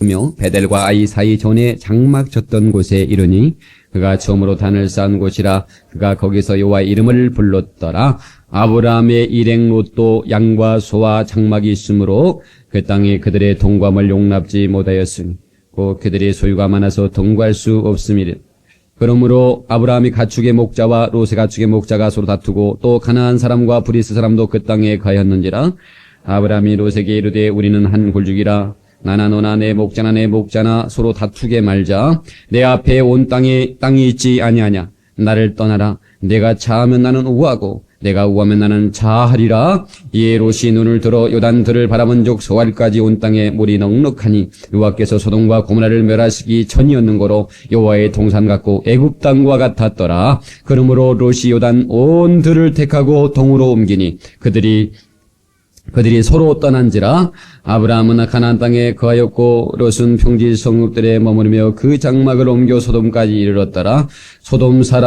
며 베델과 아이 사이 전에 장막 쳤던 곳에 이르니 그가 처음으로 단을 쌓은 곳이라 그가 거기서 여호와의 이름을 불렀더라. 아브라함의 일행 롯도 양과 소와 장막이 있으므로 그 땅이 그들의 동감을 용납지 못하였으니 곧 그들의 소유가 많아서 동거할 수 없음이라. 그러므로 아브라함이 가축의 목자와 롯의 가축의 목자가 서로 다투고 또 가나안 사람과 브리스 사람도 그 땅에 가였는지라. 아브라함이 롯에게 이르되 우리는 한 골죽이라. 나나 너나 내 목자나 내 목자나 서로 다투게 말자. 내 앞에 온 땅이 있지 아니하냐. 나를 떠나라. 내가 차하면 나는 우하고 내가 우하면 나는 자하리라. 이에 롯이 눈을 들어 요단들을 바라본 적 소알까지 온 땅에 물이 넉넉하니 여호와께서 소돔과 고모라를 멸하시기 전이었는 거로 여호와의 동산 같고 애굽 땅과 같았더라. 그러므로 롯이 요단 온 들을 택하고 동으로 옮기니 그들이 서로 떠난지라. 아브라함은 가나안 땅에 거하였고 롯은 평지 성읍들에 머무르며 그 장막을 옮겨 소돔까지 이르렀더라.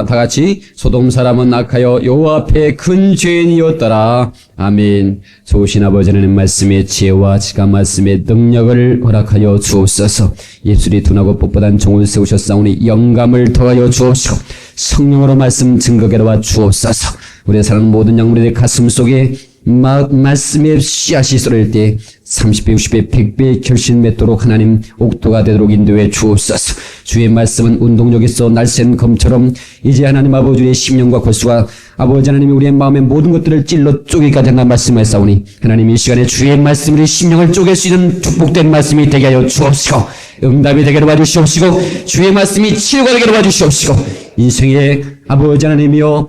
다같이 소돔 사람은 악하여 여호와 앞에 큰 죄인이었더라. 아멘. 좋으신 아버지 하나님 말씀의 지혜와 지가 말씀의 능력을 허락하여 주옵소서. 예술이 둔하고 뻣뻣한 종을 세우셨사오니 영감을 더하여 주옵시고 성령으로 말씀 증거하게 와 주옵소서. 우리의 사는 모든 영물의 가슴 속에 말씀의 씨앗이 쏟을 때 30배, 60배, 100배 결실 맺도록 하나님 옥도가 되도록 인도해 주옵소서. 주의 말씀은 운동력 있어 날쌘 검처럼 이제 하나님 아버지의 심령과 골수가 아버지 하나님이 우리의 마음의 모든 것들을 찔러 쪼개기까지 한다 말씀하사오니 하나님 이 시간에 주의 말씀이 우리 심령을 쪼갤 수 있는 축복된 말씀이 되게 하여 주옵시고 응답이 되게 도와주시옵시고 주의 말씀이 치유가 되게 도와주시옵시고 인생의 아버지 하나님이여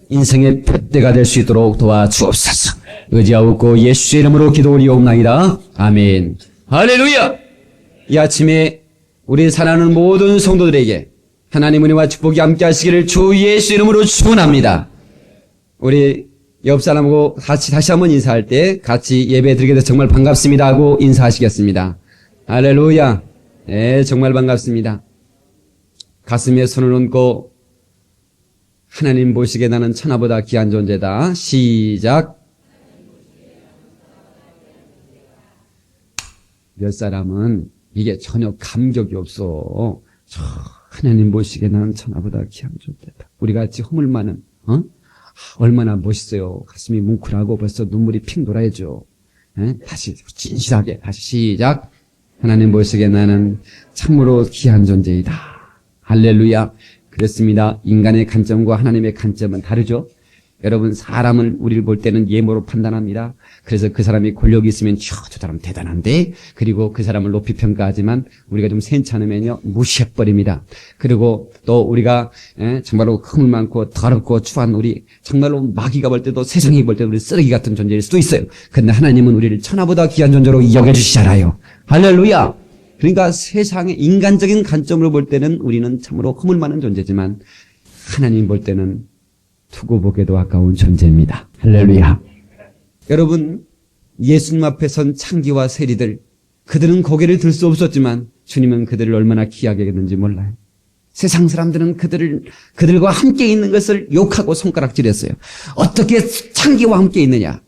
인생의 푯대가 될 수 있도록 도와주옵소서. 의지하옵고 예수의 이름으로 기도 올리옵나이다. 아멘. 할렐루야. 이 아침에 우리 사랑하는 모든 성도들에게 하나님 은혜와 축복이 함께 하시기를 주 예수 이름으로 축원합니다. 우리 옆 사람하고 같이 다시 한번 인사할 때 같이 예배 드리게 돼서 정말 반갑습니다 하고 인사하시겠습니다. 할렐루야. 네, 정말 반갑습니다. 가슴에 손을 얹고 하나님 보시기에 나는 천하보다 귀한 존재다. 시작. 몇 사람은 이게 전혀 감격이 없어. 하나님 보시기에 나는 천하보다 귀한 존재다. 우리같이 허물 많은 얼마나 멋있어요. 가슴이 뭉클하고 벌써 눈물이 핑 돌아야죠. 다시 진실하게 다시 시작. 하나님 보시기에 나는 참으로 귀한 존재이다. 할렐루야. 그렇습니다. 인간의 관점과 하나님의 관점은 다르죠. 여러분 사람은 우리를 볼 때는 예모로 판단합니다. 그래서 그 사람이 권력이 있으면 저 사람 대단한데 그리고 그 사람을 높이 평가하지만 우리가 좀 괜찮으면요 무시해버립니다. 그리고 또 우리가 정말로 흠을 많고 더럽고 추한 우리 정말로 마귀가 볼 때도 세상이 볼 때도 우리 쓰레기 같은 존재일 수도 있어요. 그런데 하나님은 우리를 천하보다 귀한 존재로 여겨주시잖아요. 할렐루야. 그러니까 세상의 인간적인 관점으로 볼 때는 우리는 참으로 허물 많은 존재지만 하나님 볼 때는 두고 보기에도 아까운 존재입니다. 할렐루야. 여러분 예수님 앞에 선 창기와 세리들 그들은 고개를 들 수 없었지만 주님은 그들을 얼마나 귀하게 했는지 몰라요. 세상 사람들은 그들과 함께 있는 것을 욕하고 손가락질했어요. 어떻게 창기와 함께 있느냐.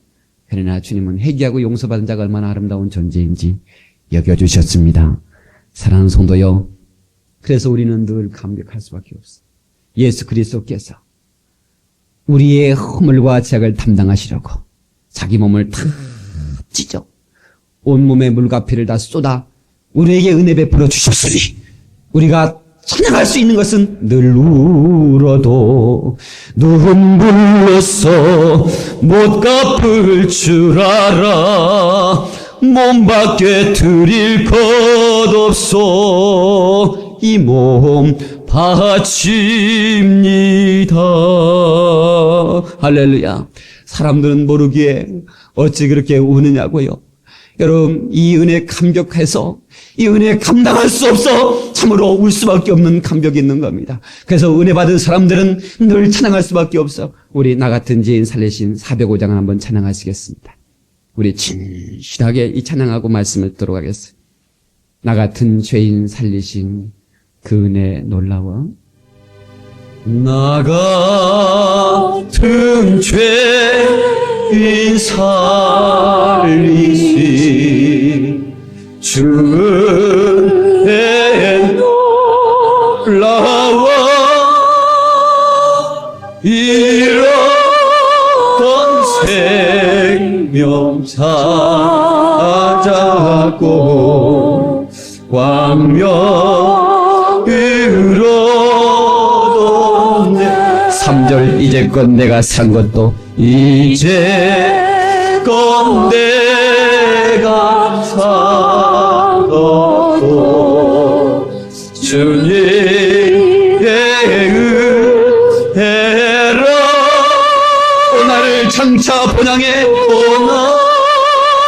그러나 주님은 회개하고 용서받은 자가 얼마나 아름다운 존재인지 여겨주셨습니다. 사랑하는 성도여, 그래서 우리는 늘 감격할 수밖에 없어. 예수 그리스도께서 우리의 허물과 죄악을 담당하시려고 자기 몸을 다 찢어 온몸에 물과 피를 다 쏟아 우리에게 은혜 베풀어 주셨으니 우리가 찬양할 수 있는 것은 늘 울어도 눈물로써 못 갚을 줄 알아 몸 밖에 드릴 것 없어 이 몸 바칩니다. 할렐루야. 사람들은 모르기에 어찌 그렇게 우느냐고요. 여러분 이 은혜 감격해서 이 은혜 감당할 수 없어 참으로 울 수밖에 없는 감격이 있는 겁니다. 그래서 은혜 받은 사람들은 늘 찬양할 수밖에 없어. 우리 나 같은 죄인 살리신 405장을 한번 찬양하시겠습니다. 우리 진실하게 이 찬양하고 말씀을 듣도록 하겠어요. 나 같은 죄인 살리신 그 은혜 놀라워. 나 같은 죄인 살리신 주의 놀라워 잃었던 생명 찾았고 광명으로 내 3절 이제껏 내가 산 것도 이제껏 내가 산 것도 주님의 은혜로 나를 장차 본향해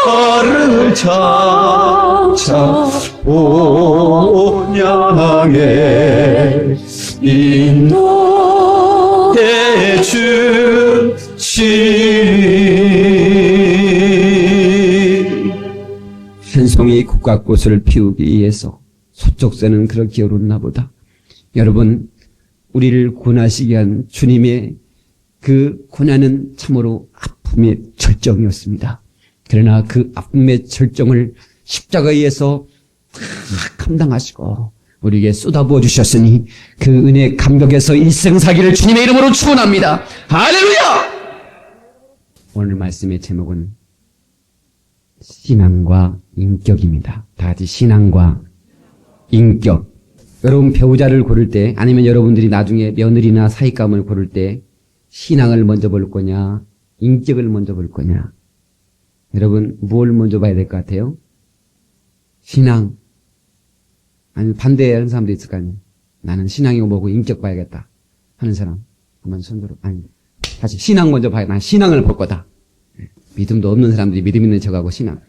나를 장차 본향해 인도해 주시니 한 송이 국화꽃을 피우기 위해서 소쩍새는 그렇게 울었나 보다. 여러분, 우리를 고난하시게 한 주님의 그 고난은 참으로 아픔의 절정이었습니다. 그러나 그 아픔의 절정을 십자가에서 다 감당하시고 우리에게 쏟아부어 주셨으니 그 은혜 감격에서 일생사기를 주님의 이름으로 축원합니다. 할렐루야! 오늘 말씀의 제목은 신앙과 인격입니다. 다 같이 신앙과 인격. 여러분 배우자를 고를 때 아니면 여러분들이 나중에 며느리나 사윗감을 고를 때 신앙을 먼저 볼 거냐 인격을 먼저 볼 거냐. 여러분 뭘 먼저 봐야 될 것 같아요? 신앙. 아니면 반대하는 사람도 있을 거 아니에요. 나는 신앙이고 뭐고 인격 봐야겠다 하는 사람 한번 손들어. 아니 다시 신앙 먼저 봐야. 난 신앙을 볼 거다. 믿음도 없는 사람들이 믿음 있는 척하고 신앙.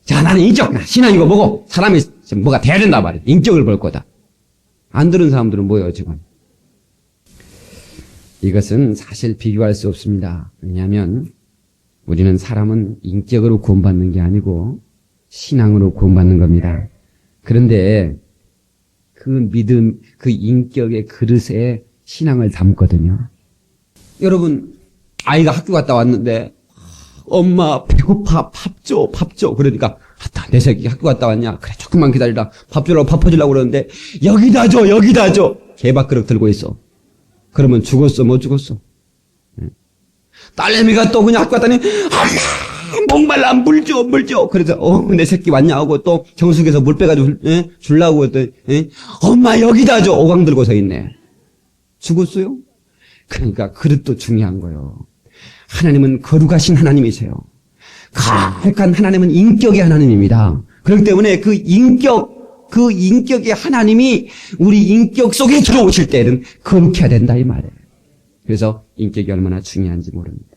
자 나는 인격. 신앙이고 뭐고 사람이 뭐가 돼야 된다 말이야. 인격을 볼 거다. 안 들은 사람들은 뭐예요 지금? 이것은 사실 비교할 수 없습니다. 왜냐하면 우리는 사람은 인격으로 구원받는 게 아니고 신앙으로 구원받는 겁니다. 그런데 그 믿음, 그 인격의 그릇에 신앙을 담거든요. 여러분 아이가 학교 갔다 왔는데 엄마 배고파 밥 줘. 그러니까 아따 내 새끼 학교 갔다 왔냐? 그래 조금만 기다리라. 밥 주려고 밥 퍼주려고 그러는데 여기다 줘. 개밥그릇 들고 있어. 그러면 죽었어 못 죽었어? 딸내미가 또 그냥 학교 갔더니 엄마 목말라 물 줘. 그래서 내 새끼 왔냐 하고 또 정수기에서 물 빼가지고 주려고 했더니 엄마 여기다 줘. 오강 들고 서 있네. 죽었어요? 그러니까 그릇도 중요한 거예요. 하나님은 거룩하신 하나님이세요. 거룩한 하나님은 인격의 하나님입니다. 그렇기 때문에 그 인격의 하나님이 우리 인격 속에 들어오실 때는 거룩해야 된다 이 말이에요. 그래서 인격이 얼마나 중요한지 모릅니다.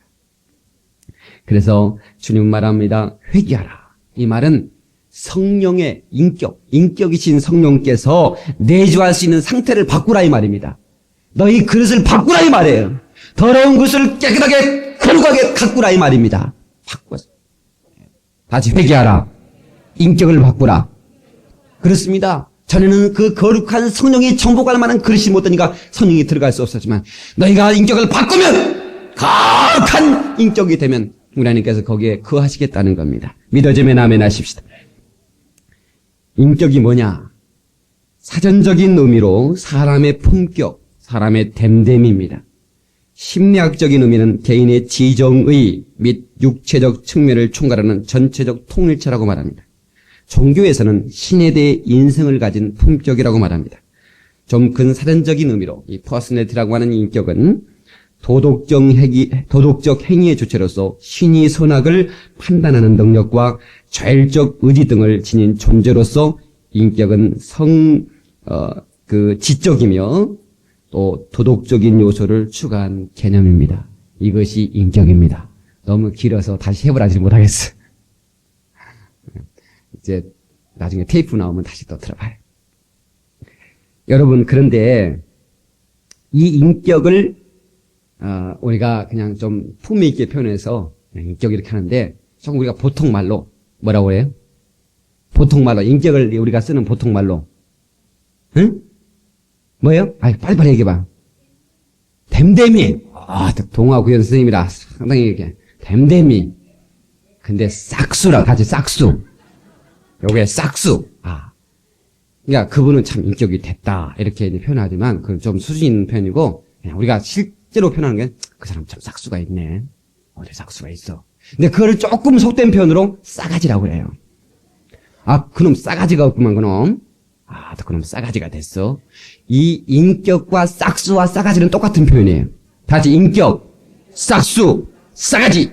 그래서 주님 말합니다. 회개하라. 이 말은 성령의 인격이신 성령께서 내주할 수 있는 상태를 바꾸라 이 말입니다. 너희 그릇을 바꾸라 이 말이에요. 더러운 그릇을 깨끗하게 거룩하게 가꾸라 이 말입니다. 바꿔서 다시 회개하라. 인격을 바꾸라. 그렇습니다. 전에는 그 거룩한 성령이 정복할 만한 그릇이 못 되니까 성령이 들어갈 수 없었지만 너희가 인격을 바꾸면 거룩한 인격이 되면 우리 하나님께서 거기에 거하시겠다는 겁니다. 믿어지면 아멘 하십시다. 인격이 뭐냐? 사전적인 의미로 사람의 품격, 사람의 됨됨입니다. 심리학적인 의미는 개인의 지정의 및 육체적 측면을 총괄하는 전체적 통일체라고 말합니다. 종교에서는 신에 대해 인성을 가진 품격이라고 말합니다. 좀 근사전적인 의미로 이 퍼스널리티라고 하는 인격은 도덕적 행위의 주체로서 신이 선악을 판단하는 능력과 자율적 의지 등을 지닌 존재로서 인격은 지적이며 또 도덕적인 요소를 추가한 개념입니다. 이것이 인격입니다. 너무 길어서 다시 해보라지 못하겠어. 이제 나중에 테이프 나오면 다시 또 들어봐요. 여러분 그런데 이 인격을 우리가 그냥 좀 품위 있게 표현해서 인격 이렇게 하는데 조금 우리가 보통 말로 뭐라고 해요? 보통 말로 인격을 우리가 쓰는 보통 말로 응? 뭐예요? 빨리빨리 얘기해봐. 됨됨이. 동화구현 선생님이라 상당히 이렇게 됨됨이. 근데 싹수라 같이 싹수. 요게 싹수. 그러니까 그분은 참 인격이 됐다. 이렇게 이제 표현하지만 그건 좀 수준 있는 표현이고 그냥 우리가 실제로 표현하는 게 그 사람 참 싹수가 있네. 어디 싹수가 있어. 근데 그거를 조금 속된 표현으로 싸가지라고 그래요. 그놈 싸가지가 없구만 그놈. 그놈 싸가지가 됐어. 이 인격과 싹수와 싸가지는 똑같은 표현이에요. 다시 인격, 싹수, 싸가지.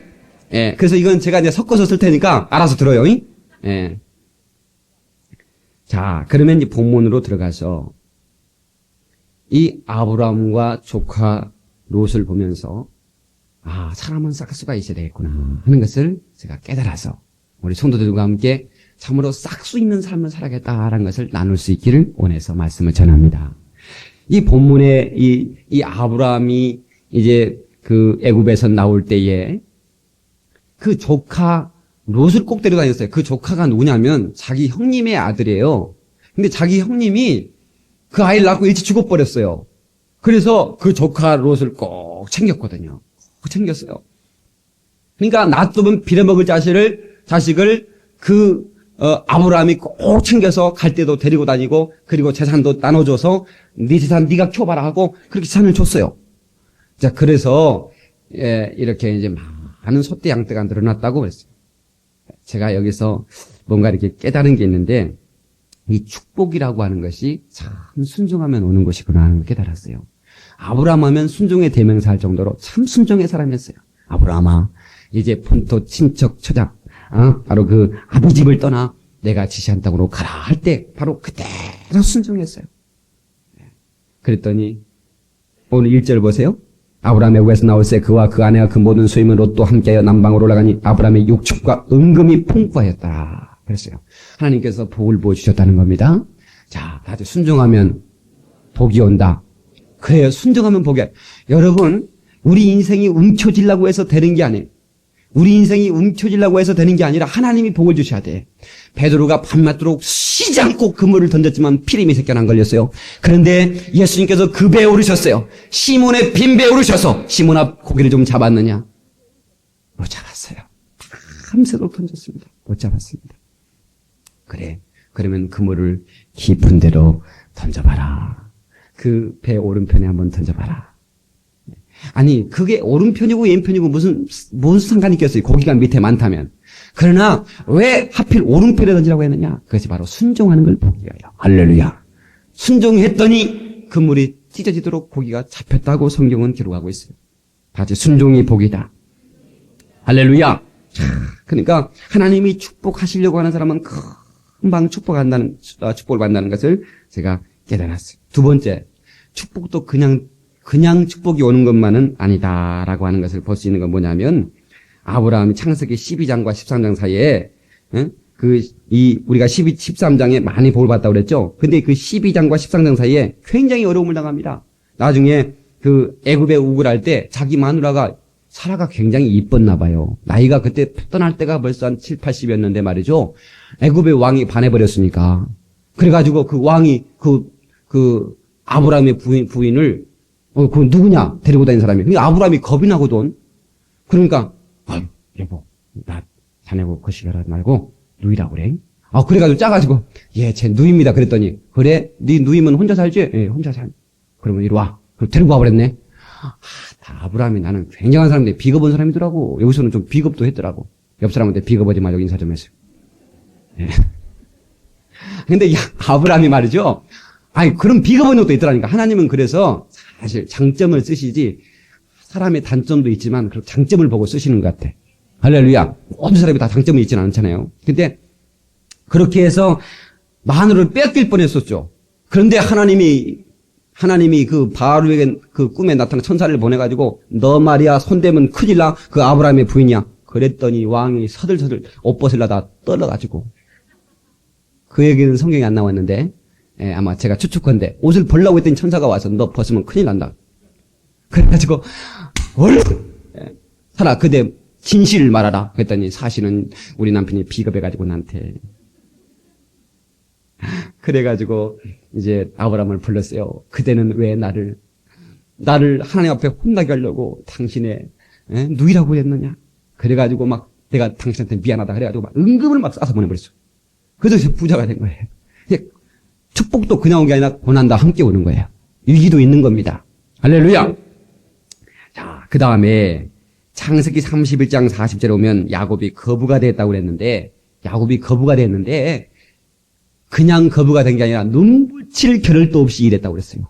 예, 그래서 이건 제가 이제 섞어서 쓸 테니까 알아서 들어요. 예. 자, 그러면 이제 본문으로 들어가서 이 아브라함과 조카 롯을 보면서 사람은 싹수가 있어야 되겠구나 하는 것을 제가 깨달아서 우리 성도들과 함께 참으로 싹수 있는 삶을 살아야겠다라는 것을 나눌 수 있기를 원해서 말씀을 전합니다. 이 본문에 이 아브라함이 이제 그 애굽에서 나올 때에 그 조카 롯을 꼭 데려다녔어요. 그 조카가 누구냐면 자기 형님의 아들이에요. 근데 자기 형님이 그 아이를 낳고 일찍 죽어버렸어요. 그래서 그 조카 롯을 꼭 챙겼거든요. 꼭 챙겼어요. 그러니까 놔두면 빌어먹을 자식을 아브라함이 꼭 챙겨서 갈 때도 데리고 다니고 그리고 재산도 나눠줘서 네 재산 네가 키워봐라 하고 그렇게 재산을 줬어요. 자, 그래서 이렇게 이제 많은 소떼 양떼가 늘어났다고 그랬어요. 제가 여기서 뭔가 이렇게 깨달은 게 있는데 이 축복이라고 하는 것이 참 순종하면 오는 것이구나 하는 걸 깨달았어요. 아브라함 하면 순종의 대명사 할 정도로 참 순종의 사람이었어요. 아브라함아, 이제 본토 친척 처자, 바로 그 아비 집을 떠나 내가 지시한 땅으로 가라 할 때 바로 그대로 순종했어요. 그랬더니 오늘 1절 보세요. 아브라함의 애굽에서 나올새 그와 그 아내와 그 모든 소임은 롯도 함께하여 남방으로 올라가니 아브라함의 육축과 은금이 풍부하였다. 그랬어요. 하나님께서 복을 부어주셨다는 겁니다. 자, 다들 순종하면 복이 온다. 그래요. 순종하면 복이. 여러분, 우리 인생이 움켜쥐려고 해서 되는 게 아니에요. 우리 인생이 움켜쥐려고 해서 되는 게 아니라 하나님이 복을 주셔야 돼. 베드로가 밤낮도록 쉬지 않고 그물을 던졌지만 피림이 새끼는 안 걸렸어요. 그런데 예수님께서 그 배에 오르셨어요. 시몬의 빈 배에 오르셔서 시몬아 고기를 좀 잡았느냐? 못 잡았어요. 밤새도록 던졌습니다. 못 잡았습니다. 그래, 그러면 그물을 깊은 데로 던져봐라. 그 배 오른편에 한번 던져봐라. 아니, 그게 오른편이고 왼편이고 무슨 상관이 있겠어요. 고기가 밑에 많다면. 그러나 왜 하필 오른편에 던지라고 했느냐? 그것이 바로 순종하는 걸 보기 위하여. 할렐루야. 순종했더니 그물이 찢어지도록 고기가 잡혔다고 성경은 기록하고 있어요. 다시 순종이 복이다. 할렐루야. 그러니까 하나님이 축복하시려고 하는 사람은 금방 축복을 받는다는 것을 제가 깨달았어요. 두 번째, 축복도 그냥 축복이 오는 것만은 아니다라고 하는 것을 볼 수 있는 건 뭐냐면 아브라함이 창세기 12장과 13장 사이에 우리가 13장에 많이 복을 받았다고 그랬죠. 근데 그 12장과 13장 사이에 굉장히 어려움을 당합니다. 나중에 그 애굽에 우글할 때 자기 마누라가 사라가 굉장히 이뻤나 봐요. 나이가 그때 떠날 때가 벌써 한 7, 80이었는데 말이죠. 애굽의 왕이 반해버렸으니까. 그래가지고 그 왕이 그 아브라함의 부인을 그 누구냐? 데리고 다니는 사람이. 그러니까 아브라함이 겁이 나거든. 그러니까, 여보, 나 자네고 거시기하지 말고, 누이라고 그래. 그래가지고 짜가지고, 쟤 누이입니다. 그랬더니, 그래? 네 누이면 혼자 살지? 예, 혼자 살. 그러면 이리 와. 그럼 데리고 와버렸네. 아브라함이 나는 굉장한 사람인데 비겁한 사람이더라고. 여기서는 좀 비겁도 했더라고. 옆 사람한테 비겁하지 말고 인사 좀 했어요. 예. 근데 아브라함이 말이죠. 그런 비겁한 것도 있더라니까. 하나님은 그래서 사실 장점을 쓰시지 사람의 단점도 있지만 그 장점을 보고 쓰시는 것 같아. 할렐루야. 모든 사람이 다 장점이 있지는 않잖아요. 근데 그렇게 해서 마누라를 뺏길 뻔했었죠. 그런데 하나님이 그 바알에게 그 꿈에 나타난 천사를 보내가지고 너 말이야 손대면 큰일 나. 그 아브라함의 부인이야. 그랬더니 왕이 서들서들 옷 벗으려다 떨어가지고 그 얘기는 성경에 안 나왔는데 아마 제가 추측컨대 옷을 벌라고 했더니 천사가 와서 너 벗으면 큰일 난다. 그래가지고 얼른 살아 그대 진실을 말하라. 그랬더니 사실은 우리 남편이 비겁해가지고 나한테 그래가지고 이제 아브라함을 불렀어요. 그대는 왜 나를 하나님 앞에 혼나게 하려고 당신의 누이라고 했느냐. 그래가지고 막 내가 당신한테 미안하다 그래가지고 막 은금을 막 싸서 보내버렸어. 그래서 부자가 된 거예요. 축복도 그냥 온 게 아니라 고난도 함께 오는 거예요. 위기도 있는 겁니다. 할렐루야. 자, 그 다음에 창세기 31장 40절에 오면 야곱이 거부가 됐다고 그랬는데, 야곱이 거부가 됐는데 그냥 거부가 된 게 아니라 눈붙일 겨를도 없이 일했다고 그랬어요.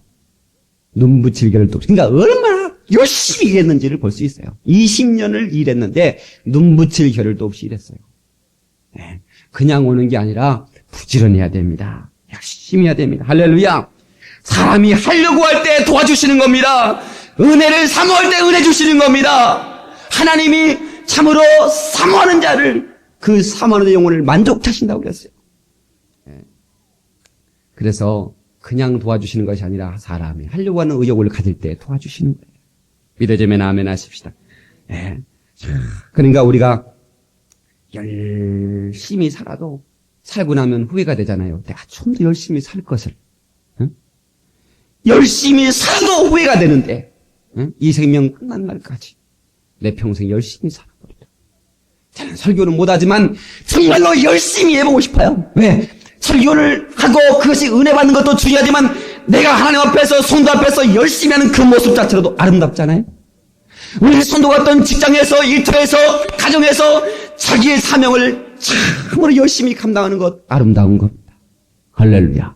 눈붙일 겨를도 없이. 그러니까 얼마나 열심히 일했는지를 볼 수 있어요. 20년을 일했는데 눈붙일 겨를도 없이 일했어요. 네. 그냥 오는 게 아니라 부지런해야 됩니다. 열심히 해야 됩니다. 할렐루야. 사람이 하려고 할 때 도와주시는 겁니다. 은혜를 사모할 때 은혜 주시는 겁니다. 하나님이 참으로 사모하는 자를, 그 사모하는 영혼을 만족하신다고 그랬어요. 그래서 그냥 도와주시는 것이 아니라 사람이 하려고 하는 의욕을 가질 때 도와주시는 거예요. 믿어지면 아멘 하십시다. 그러니까 우리가 열심히 살아도 살고 나면 후회가 되잖아요. 내가 좀 더 열심히 살 것을. 열심히 살아도 후회가 되는데, 이 생명 끝난 날까지 내 평생 열심히 살아버리다. 저는 설교는 못하지만 정말로 열심히 해보고 싶어요. 왜? 설교를 하고 그것이 은혜 받는 것도 중요하지만 내가 하나님 앞에서, 성도 앞에서 열심히 하는 그 모습 자체로도 아름답잖아요. 우리 성도가 어떤 직장에서, 일터에서, 가정에서 자기의 사명을 참으로 열심히 감당하는 것, 아름다운 겁니다. 할렐루야.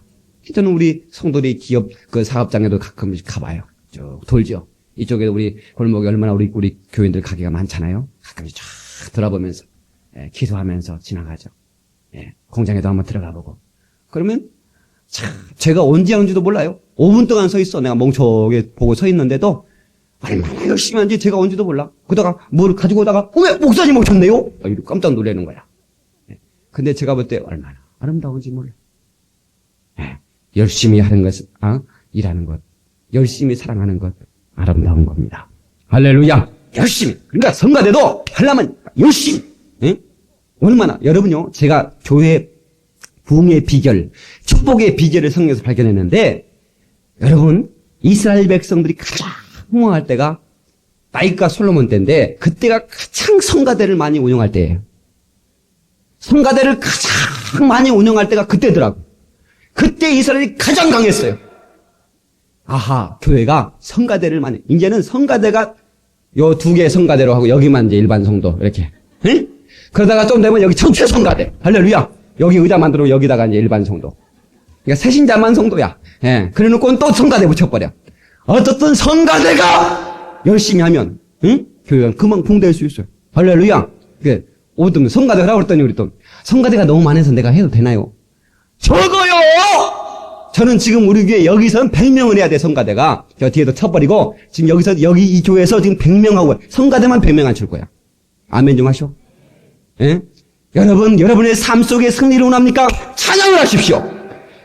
저는 우리 성도들이 기업 그 사업장에도 가끔씩 가봐요. 쭉 돌죠. 이쪽에 우리 골목에 얼마나 우리 교인들 가게가 많잖아요. 가끔씩 쫙 돌아보면서, 기도하면서 지나가죠. 공장에도 한번 들어가 보고. 그러면 참 제가 언제 하는지도 몰라요. 5분 동안 서 있어. 내가 멍청하게 보고 서 있는데도 얼마나 열심히 하는지 제가 언제도 몰라. 그러다가 뭘 가지고 오다가 어메 목사님 오셨네요. 이렇게 깜짝 놀라는 거야. 근데 제가 볼 때 얼마나 아름다운지 몰라. 열심히 하는 것, 일하는 것, 열심히 사랑하는 것, 아름다운 겁니다. 할렐루야. 열심히. 그러니까 성가대도 하려면 열심히. 얼마나, 여러분요, 제가 교회 부흥의 비결, 축복의 비결을 성경에서 발견했는데, 여러분, 이스라엘 백성들이 가장 흥왕할 때가 다윗과 솔로몬 때인데, 그때가 가장 성가대를 많이 운영할 때예요. 성가대를 가장 많이 운영할 때가 그때더라고. 그때 이스라엘이 가장 강했어요. 아하, 교회가 성가대를 많이, 이제는 성가대가 요 두 개의 성가대로 하고 여기만 이제 일반 성도, 이렇게. 응? 그러다가 좀 되면 여기 전체 성가대. 할렐루야. 여기 의자 만들고 여기다가 이제 일반 성도. 그러니까 새신자만 성도야. 그래 놓고는 또 성가대 붙여버려. 어떻든 성가대가 열심히 하면, 응? 교회가 금방 붕될 수 있어요. 할렐루야. 오든 성가대 하라고 그랬더니 우리 또, 성가대가 너무 많아서 내가 해도 되나요? 적어요! 저는 지금 우리 교회 여기서는 100명을 해야 돼, 성가대가. 저 뒤에도 쳐버리고, 지금 여기서, 여기 이 교회에서 지금 100명하고, 성가대만 100명 안 칠 거야. 아멘 좀 하시오. 여러분, 여러분의 삶 속에 승리를 원합니까? 찬양을 하십시오.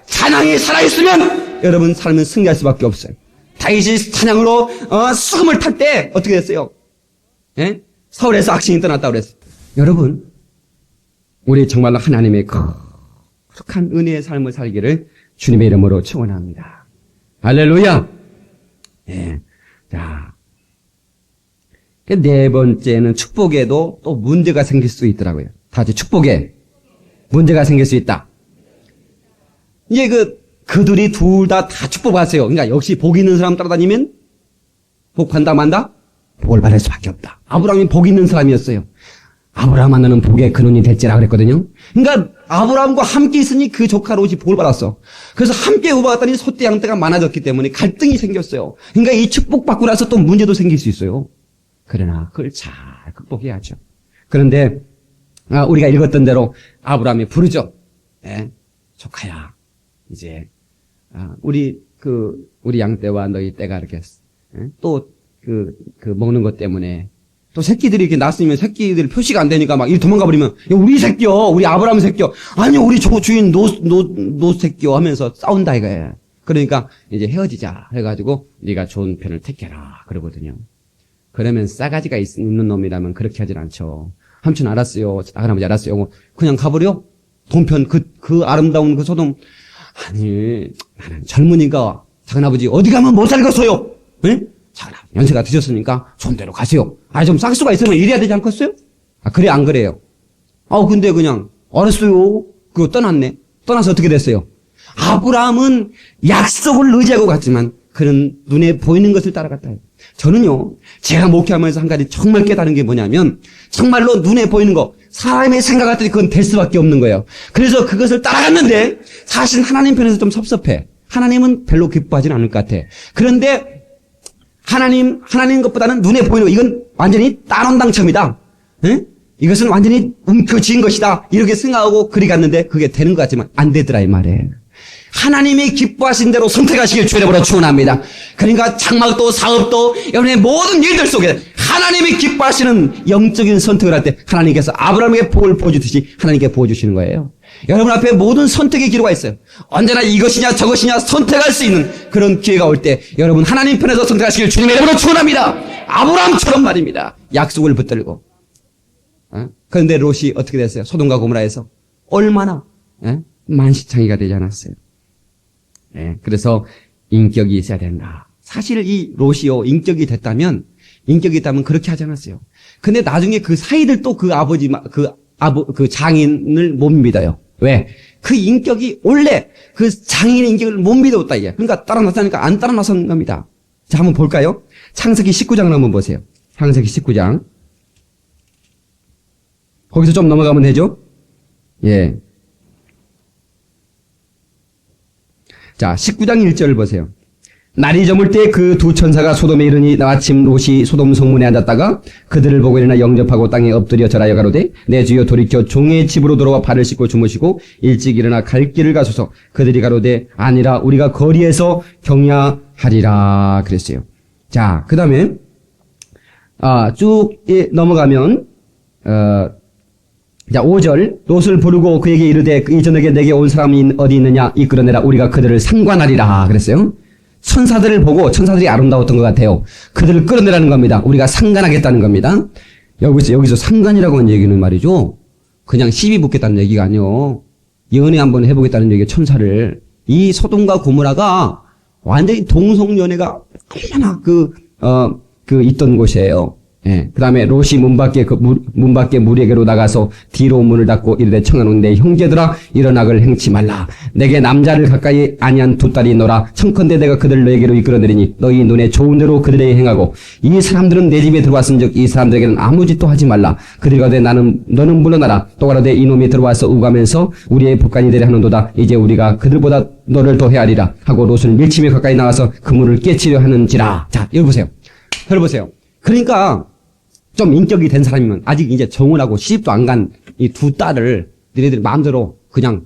찬양이 살아있으면, 여러분 삶은 승리할 수밖에 없어요. 다윗이 찬양으로, 수금을 탈 때, 어떻게 됐어요? 서울에서 악신이 떠났다고 그랬어요. 여러분, 우리 정말로 하나님의 거룩한 은혜의 삶을 살기를 주님의 이름으로 축원합니다. 할렐루야. 자, 네 번째는 축복에도 또 문제가 생길 수 있더라고요. 다 같이 축복에 문제가 생길 수 있다. 이제 그들이 둘 다 축복받았어요. 그러니까 역시 복 있는 사람 따라다니면 복한다 만다? 복을 받을 수밖에 없다. 아브라함이 복 있는 사람이었어요. 아브라함 하나는 복의 근원이 될지라 그랬거든요. 그러니까 아브라함과 함께 있으니 그 조카 롯이 복을 받았어. 그래서 함께 후보받았더니 소떼 양떼가 많아졌기 때문에 갈등이 생겼어요. 그러니까 이 축복받고 나서 또 문제도 생길 수 있어요. 그러나 그걸 잘 극복해야죠. 그런데 우리가 읽었던 대로 아브라함이 부르죠. 조카야, 이제 우리 양떼와 너희 떼가 이렇게 또 먹는 것 때문에 또 새끼들이 이렇게 낳았으면 새끼들 표시가 안 되니까 막 이렇게 도망가 버리면 야, 우리 새끼요, 우리 아브라함 새끼요, 아니요 우리 주인 노 새끼요 하면서 싸운다 이거예요. 그러니까 이제 헤어지자 해가지고 네가 좋은 편을 택해라 그러거든요. 그러면 싸가지가 있는 놈이라면 그렇게 하진 않죠. 삼촌 알았어요, 할아버지 알았어요. 그냥 가버려? 동편 그 아름다운 그 소돔. 아니 나는 젊은이가 작은아버지 어디 가면 못 살겠어요. 예? 작은아버지 연세가 드셨으니까 좋은 데로 가세요. 좀 싹수가 있으면 이래야 되지 않겠어요? 그래 안 그래요? 근데 그냥 알았어요. 그거 떠났네. 떠나서 어떻게 됐어요? 아브라함은 약속을 의지하고 갔지만 그는 눈에 보이는 것을 따라갔다. 저는요, 제가 목회하면서 한 가지 정말 깨달은 게 뭐냐면 정말로 눈에 보이는 거, 사람의 생각할 때 그건 될 수밖에 없는 거예요. 그래서 그것을 따라갔는데 사실 하나님 편에서 좀 섭섭해. 하나님은 별로 기뻐하지는 않을 것 같아. 그런데 하나님 것보다는 눈에 보이는 거, 이건 완전히 따놓은 당첨이다. 에? 이것은 완전히 움켜쥐은 것이다. 이렇게 생각하고 그리 갔는데 그게 되는 것 같지만 안 되더라 이 말이에요. 하나님이 기뻐하신 대로 선택하시길 주의 이름으로 축원합니다. 그러니까 장막도 사업도 여러분의 모든 일들 속에 하나님이 기뻐하시는 영적인 선택을 할 때 하나님께서 아브라함에게 복을 보여주듯이 하나님께 보여주시는 거예요. 여러분 앞에 모든 선택의 기로가 있어요. 언제나 이것이냐 저것이냐 선택할 수 있는 그런 기회가 올 때 여러분 하나님 편에서 선택하시길 주님의 이름으로 축원합니다. 아브라함처럼 말입니다. 약속을 붙들고. 그런데 롯이 어떻게 됐어요? 소돔과 고모라에서 얼마나 만시창이가 되지 않았어요. 그래서 인격이 있어야 된다. 사실 이 롯이요, 인격이 있다면 그렇게 하지 않았어요. 근데 나중에 그 사이들도 그 장인을 못 믿어요. 왜? 그 인격이 원래 그 장인의 인격을 못 믿었다 이게. 그러니까 따라 나서니까 안 따라 나선 겁니다. 자, 한번 볼까요? 창세기 19장을 한번 보세요. 창세기 19장. 거기서 좀 넘어가면 되죠? 예. 자, 19장 1절을 보세요. 날이 저물 때 그 두 천사가 소돔에 이르니 아침 롯이 소돔 성문에 앉았다가 그들을 보고 일어나 영접하고 땅에 엎드려 절하여 가로되 내 주여 돌이켜 종의 집으로 돌아와 발을 씻고 주무시고 일찍 일어나 갈 길을 가소서. 그들이 가로되 아니라 우리가 거리에서 경야하리라 그랬어요. 자, 그 다음에 쭉 넘어가면 자, 5절 롯을 부르고 그에게 이르되 이 저녁에 내게 온 사람이 어디 있느냐 이끌어내라 우리가 그들을 상관하리라 그랬어요. 천사들을 보고 천사들이 아름다웠던 것 같아요. 그들을 끌어내라는 겁니다. 우리가 상관하겠다는 겁니다. 여기서 상관이라고 하는 얘기는 말이죠. 그냥 시비 붙겠다는 얘기가 아니요. 연애 한번 해보겠다는 얘기예요. 천사를. 이 소돔과 고모라가 완전히 동성연애가 얼마나 있던 곳이에요. 예. 그 다음에 롯이 문 밖에 무리에게로 나가서 뒤로 문을 닫고 이르되 청하노니 내 형제들아 일어나글 행치 말라. 내게 남자를 가까이 아니한 두 딸이 있노라. 청컨대 내가 그들을 너에게로 이끌어내리니 너희 눈에 좋은 대로 그들에게 행하고 이 사람들은 내 집에 들어왔은즉 이 사람들에게는 아무 짓도 하지 말라. 그들이 가되 너는 물러나라. 또 가로되 이놈이 들어와서 우가면서 우리의 북간이 되려 하는도다. 이제 우리가 그들보다 너를 더 헤아리라 하고 롯을 밀치며 가까이 나가서 그물을 깨치려 하는지라. 자, 여기 보세요. 들어보세요. 그러니까 좀 인격이 된 사람이면 아직 이제 정혼하고 시집도 안 간 이 두 딸을 너희들 마음대로 그냥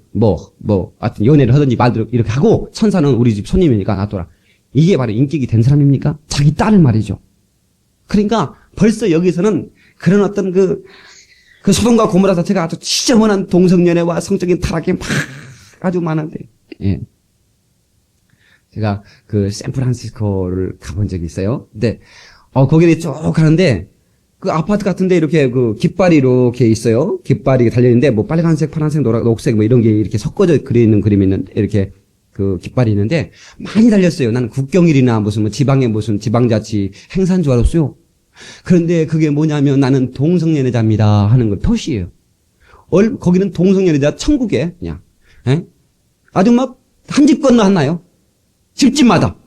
하여튼 연애를 하든지 말대로 이렇게 하고 천사는 우리 집 손님이니까 놔둬라. 이게 바로 인격이 된 사람입니까? 자기 딸을 말이죠. 그러니까 벌써 여기서는 그런 어떤 그 소돔과 고모라 자체가 아주 지저분한 동성연애와 성적인 타락이 막 아주 많은데, 예. 제가 그 샌프란시스코를 가본 적이 있어요. 근데 거기를 쭉 가는데 그 아파트 같은데 이렇게 그 깃발이 이렇게 있어요. 깃발이 달려있는데 뭐 빨간색, 파란색, 녹색 뭐 이런 게 이렇게 섞어져 그려있는 그림이 있는 이렇게 그 깃발이 있는데 많이 달렸어요. 나는 국경일이나 무슨 뭐 지방의 무슨 지방자치 행사인 줄 알았어요. 그런데 그게 뭐냐면 나는 동성연애자입니다 하는 걸 표시예요. 거기는 동성연애자 천국에 그냥 아주 막 한 집 건너 하나요? 집집마다.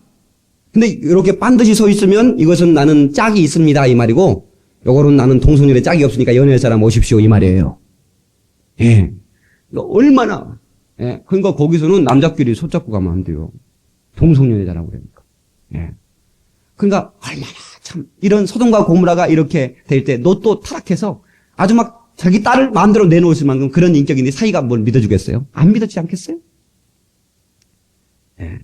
근데 이렇게 반드시 서 있으면 이것은 나는 짝이 있습니다 이 말이고 요거는 나는 동성연애 짝이 없으니까 연애할 사람 오십시오 이 말이에요. 예. 얼마나 그러니까 거기서는 남자끼리 손잡고 가면 안 돼요. 동성연애자라고 그러니까. 예. 그러니까 얼마나 참 이런 소돔과 고모라가 이렇게 될 때 롯도 타락해서 아주 막 자기 딸을 마음대로 내놓을 만큼 그런 인격인데 사이가 뭘 믿어주겠어요? 안 믿어지지 않겠어요? 예.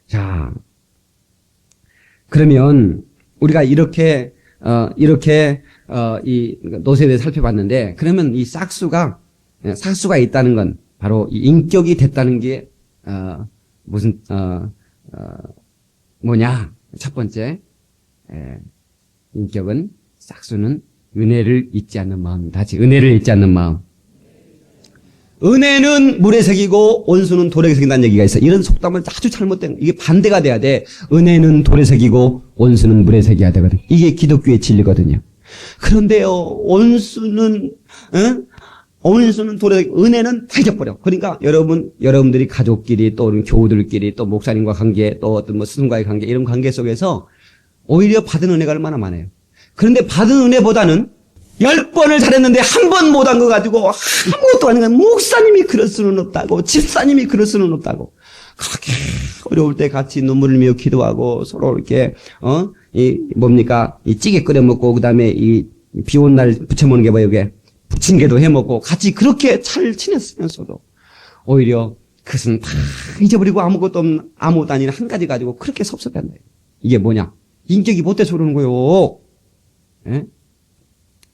자, 그러면 우리가 이렇게 이 롯에 대해 살펴봤는데, 그러면 이 싹수가 있다는 건 바로 이 인격이 됐다는 게 뭐냐? 첫 번째, 인격은 싹수는 은혜를 잊지 않는 마음이다. 다시 은혜를 잊지 않는 마음. 은혜는 물에 새기고 온수는 돌에 새긴다는 얘기가 있어요. 이런 속담은 아주 잘못된, 이게 반대가 돼야 돼. 은혜는 돌에 새기고 온수는 물에 새겨야 되거든. 이게 기독교의 진리거든요. 그런데요, 온수는 온수는 돌에 은혜는 다 잊어버려. 그러니까 여러분들이 가족끼리 또 교우들끼리 또 목사님과 관계 또 어떤 뭐 스승과의 관계 이런 관계 속에서 오히려 받은 은혜가 얼마나 많아요. 그런데 받은 은혜보다는 10번을 잘했는데 한 번 못한 거 가지고 아무것도 아닌 거야. 목사님이 그럴 수는 없다고, 집사님이 그럴 수는 없다고. 그렇게 어려울 때 같이 눈물을 흘리며 기도하고 서로 이렇게 이 찌개 끓여 먹고 그다음에 이 비 온 날 부쳐 먹는 게 뭐예요, 이게? 부침개도 해 먹고 같이 그렇게 잘 지냈으면서도 오히려 그것은 다 잊어버리고 아무것도 아닌 한 가지 가지고 그렇게 섭섭해한다. 이게 뭐냐? 인격이 못돼서 그러는 거요. 예?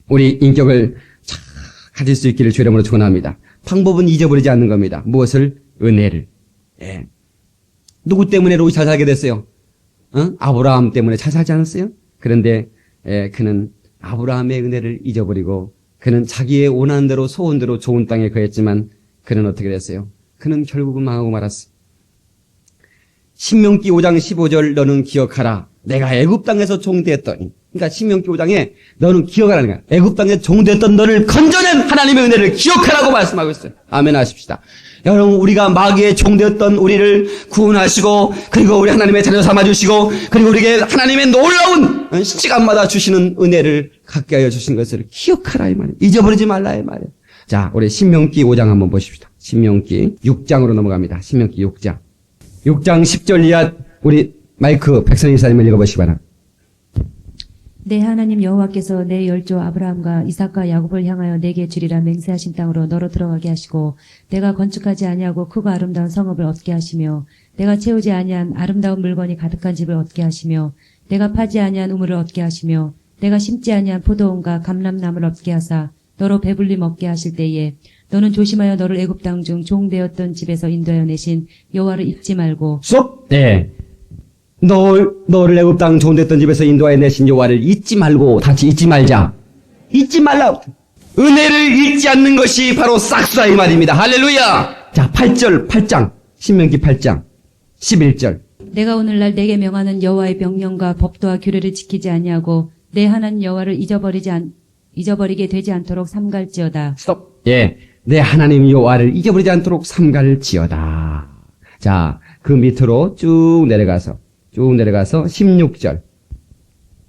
우리 인격을 잘 가질 수 있기를 주의 이름으로 축원합니다. 방법은 잊어버리지 않는 겁니다. 무엇을? 은혜를. 예. 누구 때문에 롯이 잘 살게 됐어요? 아브라함 때문에 잘 살지 않았어요? 그런데 그는 아브라함의 은혜를 잊어버리고 그는 자기의 원하는 대로 소원대로 좋은 땅에 거했지만 그는 어떻게 됐어요? 그는 결국은 망하고 말았어요. 신명기 5장 15절 너는 기억하라. 내가 애굽 땅에서 종되었더니. 그러니까 신명기 5장에 너는 기억하라는 거야. 애굽 땅에 종되었던 너를 건져낸 하나님의 은혜를 기억하라고 말씀하고 있어요. 아멘 하십시다. 여러분 우리가 마귀의 종되었던 우리를 구원하시고 그리고 우리 하나님의 자녀 삼아주시고 그리고 우리에게 하나님의 놀라운 시간마다 주시는 은혜를 갖게 하여 주신 것을 기억하라 이 말이에요. 잊어버리지 말라 이 말이에요. 자, 우리 신명기 5장 한번 보십시다. 신명기 6장으로 넘어갑니다. 신명기 6장. 6장 10절 이하 우리 마이크 백선희 이사님을 읽어보시기 바랍니다. 내 하나님 여호와께서 내 열조 아브라함과 이삭과 야곱을 향하여 내게 주리라 맹세하신 땅으로 너로 들어가게 하시고 내가 건축하지 아니하고 크고 아름다운 성읍을 얻게 하시며 내가 채우지 아니한 아름다운 물건이 가득한 집을 얻게 하시며 내가 파지 아니한 우물을 얻게 하시며 내가 심지 아니한 포도원과 감람나무를 얻게 하사 너로 배불리 먹게 하실 때에 너는 조심하여 너를 애굽 땅 중 종되었던 집에서 인도하여 내신 여호와를 잊지 말고 수업? 네. 너를 애굽 땅 종됐던 집에서 인도하여 내신 여호와를 잊지 말고 같이 잊지 말자. 잊지 말라. 은혜를 잊지 않는 것이 바로 싹수다 이 말입니다. 할렐루야. 자, 8장 신명기 8장 11절. 내가 오늘날 내게 명하는 여호와의 명령과 법도와 규례를 지키지 아니하고 내 하나님 여호와를 잊어버리게 되지 않도록 삼갈지어다. 스톱. 예. 내 하나님 여호와를 잊어버리지 않도록 삼갈지어다. 자, 그 밑으로 쭉 내려가서 16절.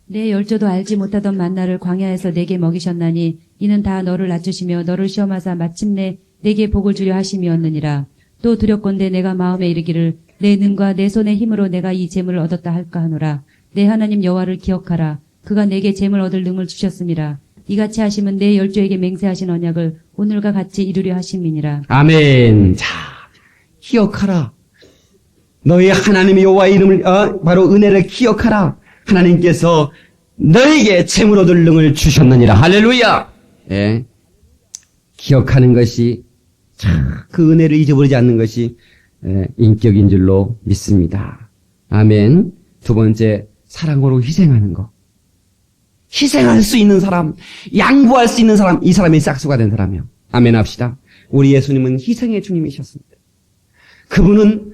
내 열조도 알지 못하던 만나를 광야에서 내게 먹이셨나니 이는 다 너를 낮추시며 너를 시험하사 마침내 내게 복을 주려 하심이었느니라. 또 두렵건대 내가 마음에 이르기를 내 능과 내 손의 힘으로 내가 이 재물을 얻었다 할까 하노라. 내 하나님 여호와를 기억하라. 그가 내게 재물 얻을 능을 주셨음이라. 이같이 하심은 내 열조에게 맹세하신 언약을 오늘과 같이 이루려 하심이니라. 아멘. 자, 기억하라. 너희 하나님의 여호와의 이름을 바로 은혜를 기억하라. 하나님께서 너에게 재물 얻을 능을 주셨느니라. 할렐루야. 예. 기억하는 것이 그 은혜를 잊어버리지 않는 것이 인격인 줄로 믿습니다. 아멘. 두 번째, 사랑으로 희생하는 것. 희생할 수 있는 사람, 양보할 수 있는 사람, 이 사람이 싹수가 된 사람이요. 아멘 합시다. 우리 예수님은 희생의 주님이셨습니다. 그분은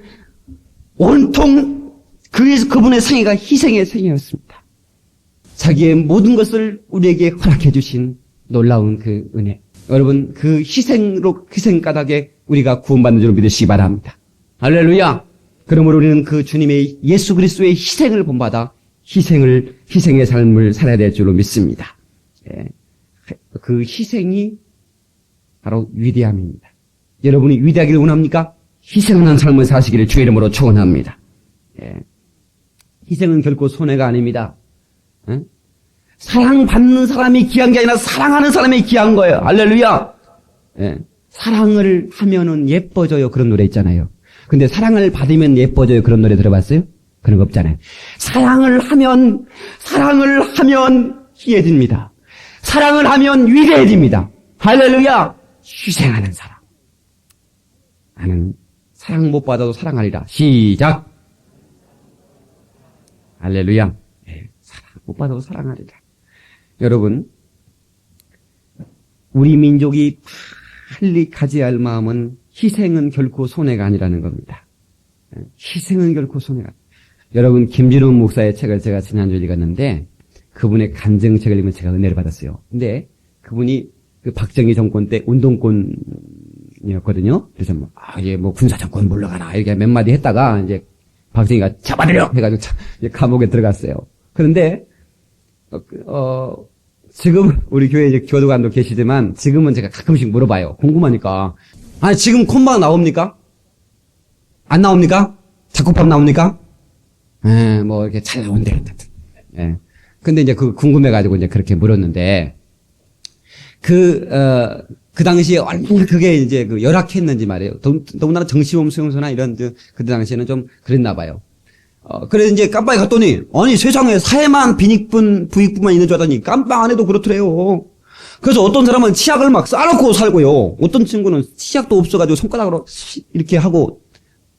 온통 그분의 생애가 희생의 생애였습니다. 자기의 모든 것을 우리에게 허락해 주신 놀라운 그 은혜. 여러분, 그 희생 까닭에 우리가 구원받는 줄 믿으시기 바랍니다. 할렐루야. 그러므로 우리는 그 주님의 예수 그리스도의 희생을 본받아 희생의 삶을 살아야 될 줄로 믿습니다. 예. 그 희생이 바로 위대함입니다. 여러분이 위대하기를 원합니까? 희생하는 삶을 사시기를 주의 이름으로 축원합니다. 예. 희생은 결코 손해가 아닙니다. 예? 사랑받는 사람이 귀한 게 아니라 사랑하는 사람이 귀한 거예요. 할렐루야. 예. 사랑을 하면은 예뻐져요. 그런 노래 있잖아요. 근데 사랑을 받으면 예뻐져요. 그런 노래 들어봤어요? 그런 거 없잖아요. 사랑을 하면 희해집니다. 사랑을 하면 위대해집니다. 할렐루야. 희생하는 사람. 나는 사랑 못 받아도 사랑하리라. 시작. 할렐루야. 네, 사랑 못 받아도 사랑하리라. 여러분, 우리 민족이 빨리 가져야 할 마음은 희생은 결코 손해가 아니라는 겁니다. 희생은 결코 손해가 아니라. 여러분, 김진훈 목사의 책을 제가 지난주에 읽었는데 그분의 간증책을 읽으면 제가 은혜를 받았어요. 근데 그분이 그 박정희 정권 때 운동권이었거든요. 그래서 뭐, 얘 뭐 군사 정권 물러가라. 이렇게 몇 마디 했다가 이제 박정희가 잡아들여! 해가지고 이제 감옥에 들어갔어요. 그런데, 지금 우리 교회 이제 교도관도 계시지만 지금은 제가 가끔씩 물어봐요. 궁금하니까. 아니, 지금 콤방 나옵니까? 안 나옵니까? 작곡밥 나옵니까? 뭐 이렇게 잘 나온대. 예. 근데 이제 그 궁금해가지고 이제 그렇게 물었는데, 그 당시에 얼마나 그게 이제 그 열악했는지 말이에요. 너무나 정시범 수용소나 이런 그때 당시에는 좀 그랬나 봐요. 그래서 이제 깜빵에 갔더니, 아니 세상에 사회만 부익부만 있는 줄 알았더니 깜빵 안에도 그렇더래요. 그래서 어떤 사람은 치약을 막 싸놓고 살고요. 어떤 친구는 치약도 없어가지고 손가락으로 이렇게 하고